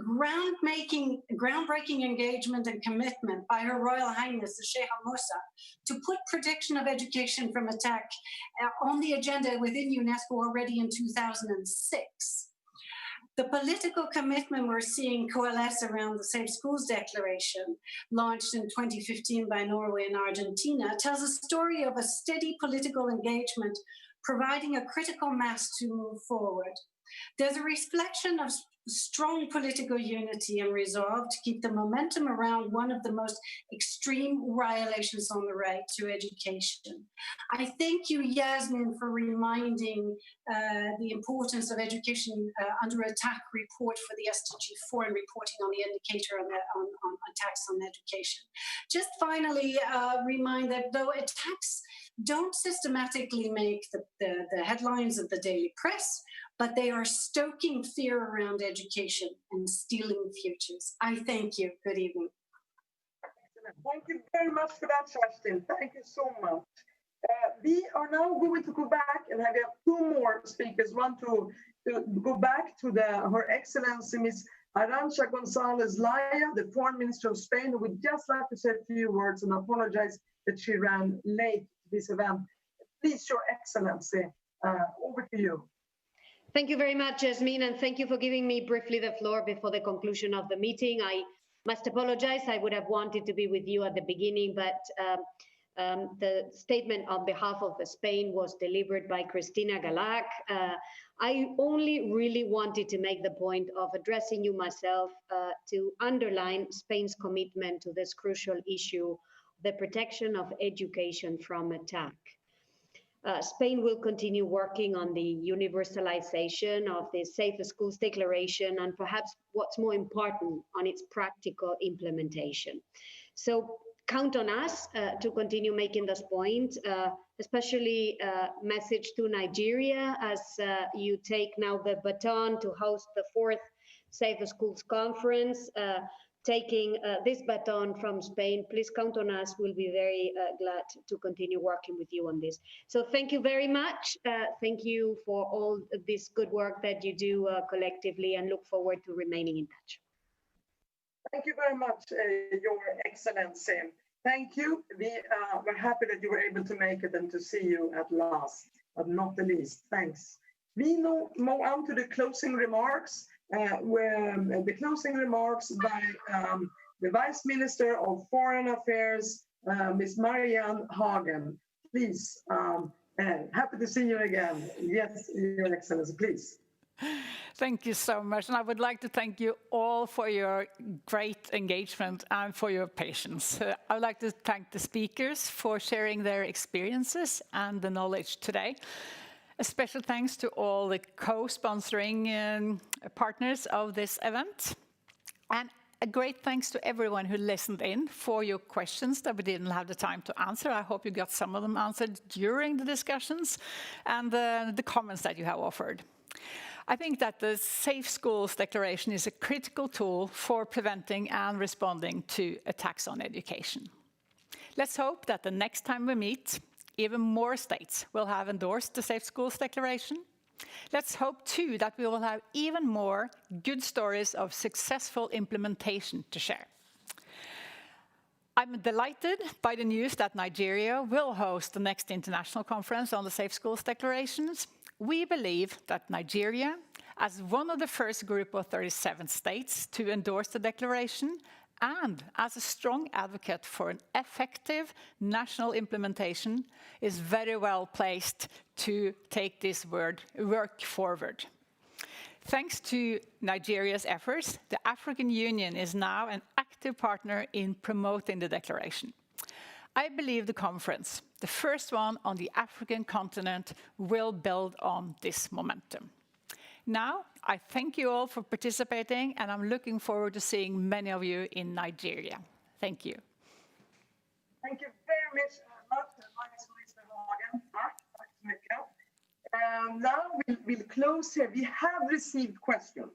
groundbreaking engagement and commitment by Her Royal Highness, the Sheikh Moussa, to put protection of education from attack on the agenda within UNESCO already in 2006. The political commitment we're seeing coalesce around the Safe Schools Declaration, launched in 2015 by Norway and Argentina, tells a story of a steady political engagement, providing a critical mass to move forward. There's a reflection of strong political unity and resolve to keep the momentum around one of the most extreme violations on the right to education. I thank you, Yasmin, for reminding the importance of education under attack report for the SDG4 and reporting on the indicator on attacks on education. Just finally, remind that though attacks don't systematically make the headlines of the daily press, but they are stoking fear around education and stealing futures. I thank you. Good evening. Thank you very much for that, Kerstin. Thank you so much. We are now going to go back and have two more speakers. One to go back to Her Excellency Ms. Arancha González Laya, the Foreign Minister of Spain, would just like to say a few words and apologize that she ran late to this event. Please, Your Excellency, over to you. Thank you very much, Jasmine, and thank you for giving me briefly the floor before the conclusion of the meeting. I must apologize. I would have wanted to be with you at the beginning, but the statement on behalf of Spain was delivered by Cristina Galac. I only really wanted to make the point of addressing you myself to underline Spain's commitment to this crucial issue, the protection of education from attack. Spain will continue working on the universalization of the Safe Schools Declaration and perhaps what's more important, on its practical implementation. So count on us to continue making this point, especially message to Nigeria as you take now the baton to host the 4th Safe Schools Conference. Taking this baton from Spain, please count on us. We'll be very glad to continue working with you on this. So thank you very much. Thank you for all this good work that you do collectively, and look forward to remaining in touch. Thank you very much, Your Excellency. Thank you. We're happy that you were able to make it and to see you at last, but not the least. Thanks. We now move on to the closing remarks. The closing remarks by the Vice Minister of Foreign Affairs, Ms. Marianne Hagen. Please, happy to see you again. Yes, Your Excellency, please. Thank you so much. And I would like to thank you all for your great engagement and for your patience. I would like to thank the speakers for sharing their experiences and the knowledge today. A special thanks to all the co-sponsoring partners of this event. And a great thanks to everyone who listened in for your questions that we didn't have the time to answer. I hope you got some of them answered during the discussions and the comments that you have offered. I think that the Safe Schools Declaration is a critical tool for preventing and responding to attacks on education. Let's hope that the next time we meet, even more states will have endorsed the Safe Schools Declaration. Let's hope, too, that we will have even more good stories of successful implementation to share. I'm delighted by the news that Nigeria will host the next international conference on the Safe Schools Declarations. We believe that Nigeria, as one of the first group of 37 states to endorse the declaration, and as a strong advocate for an effective national implementation, is very well placed to take this work forward. Thanks to Nigeria's efforts, the African Union is now an active partner in promoting the declaration. I believe the conference, the first one on the African continent, will build on this momentum. Now, I thank you all for participating, and I'm looking forward to seeing many of you in Nigeria. Thank you. Thank you very much, Vice Minister Hagen. Now we'll close here. We have received questions.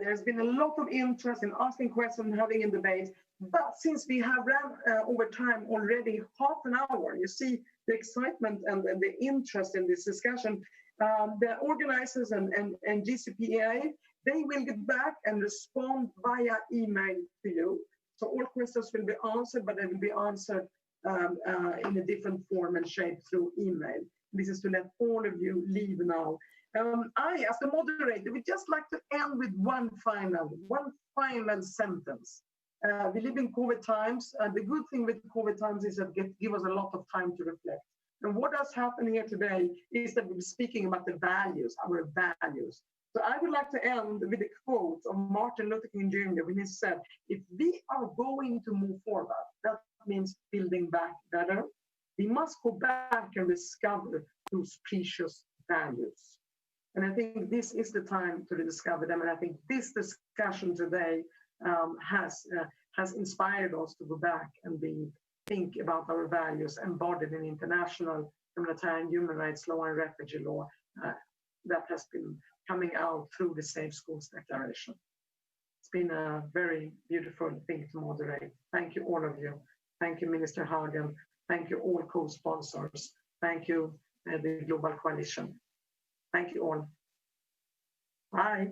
There's been a lot of interest in asking questions and having a debate. But since we have ran over time already half an hour, you see the excitement and the interest in this discussion. The organizers and GCPEA, they will get back and respond via email to you. So all questions will be answered, but they will be answered in a different form and shape through email. This is to let all of you leave now. I, as the moderator, would just like to end with one final sentence. We live in COVID times, and the good thing with COVID times is that it gives us a lot of time to reflect. And what has happened here today is that we're speaking about the values, our values. So I would like to end with a quote of Martin Luther King Jr. when he said, if we are going to move forward, that means building back better, we must go back and discover those precious values. And I think this is the time to rediscover them. And I think this discussion today has inspired us to go back and think about our values embodied in international humanitarian human rights law and refugee law that has been coming out through the Safe Schools Declaration. It's been a very beautiful thing to moderate. Thank you, all of you. Thank you, Minister Hagen. Thank you, all co-sponsors. Thank you, the Global Coalition. Thank you all. Bye.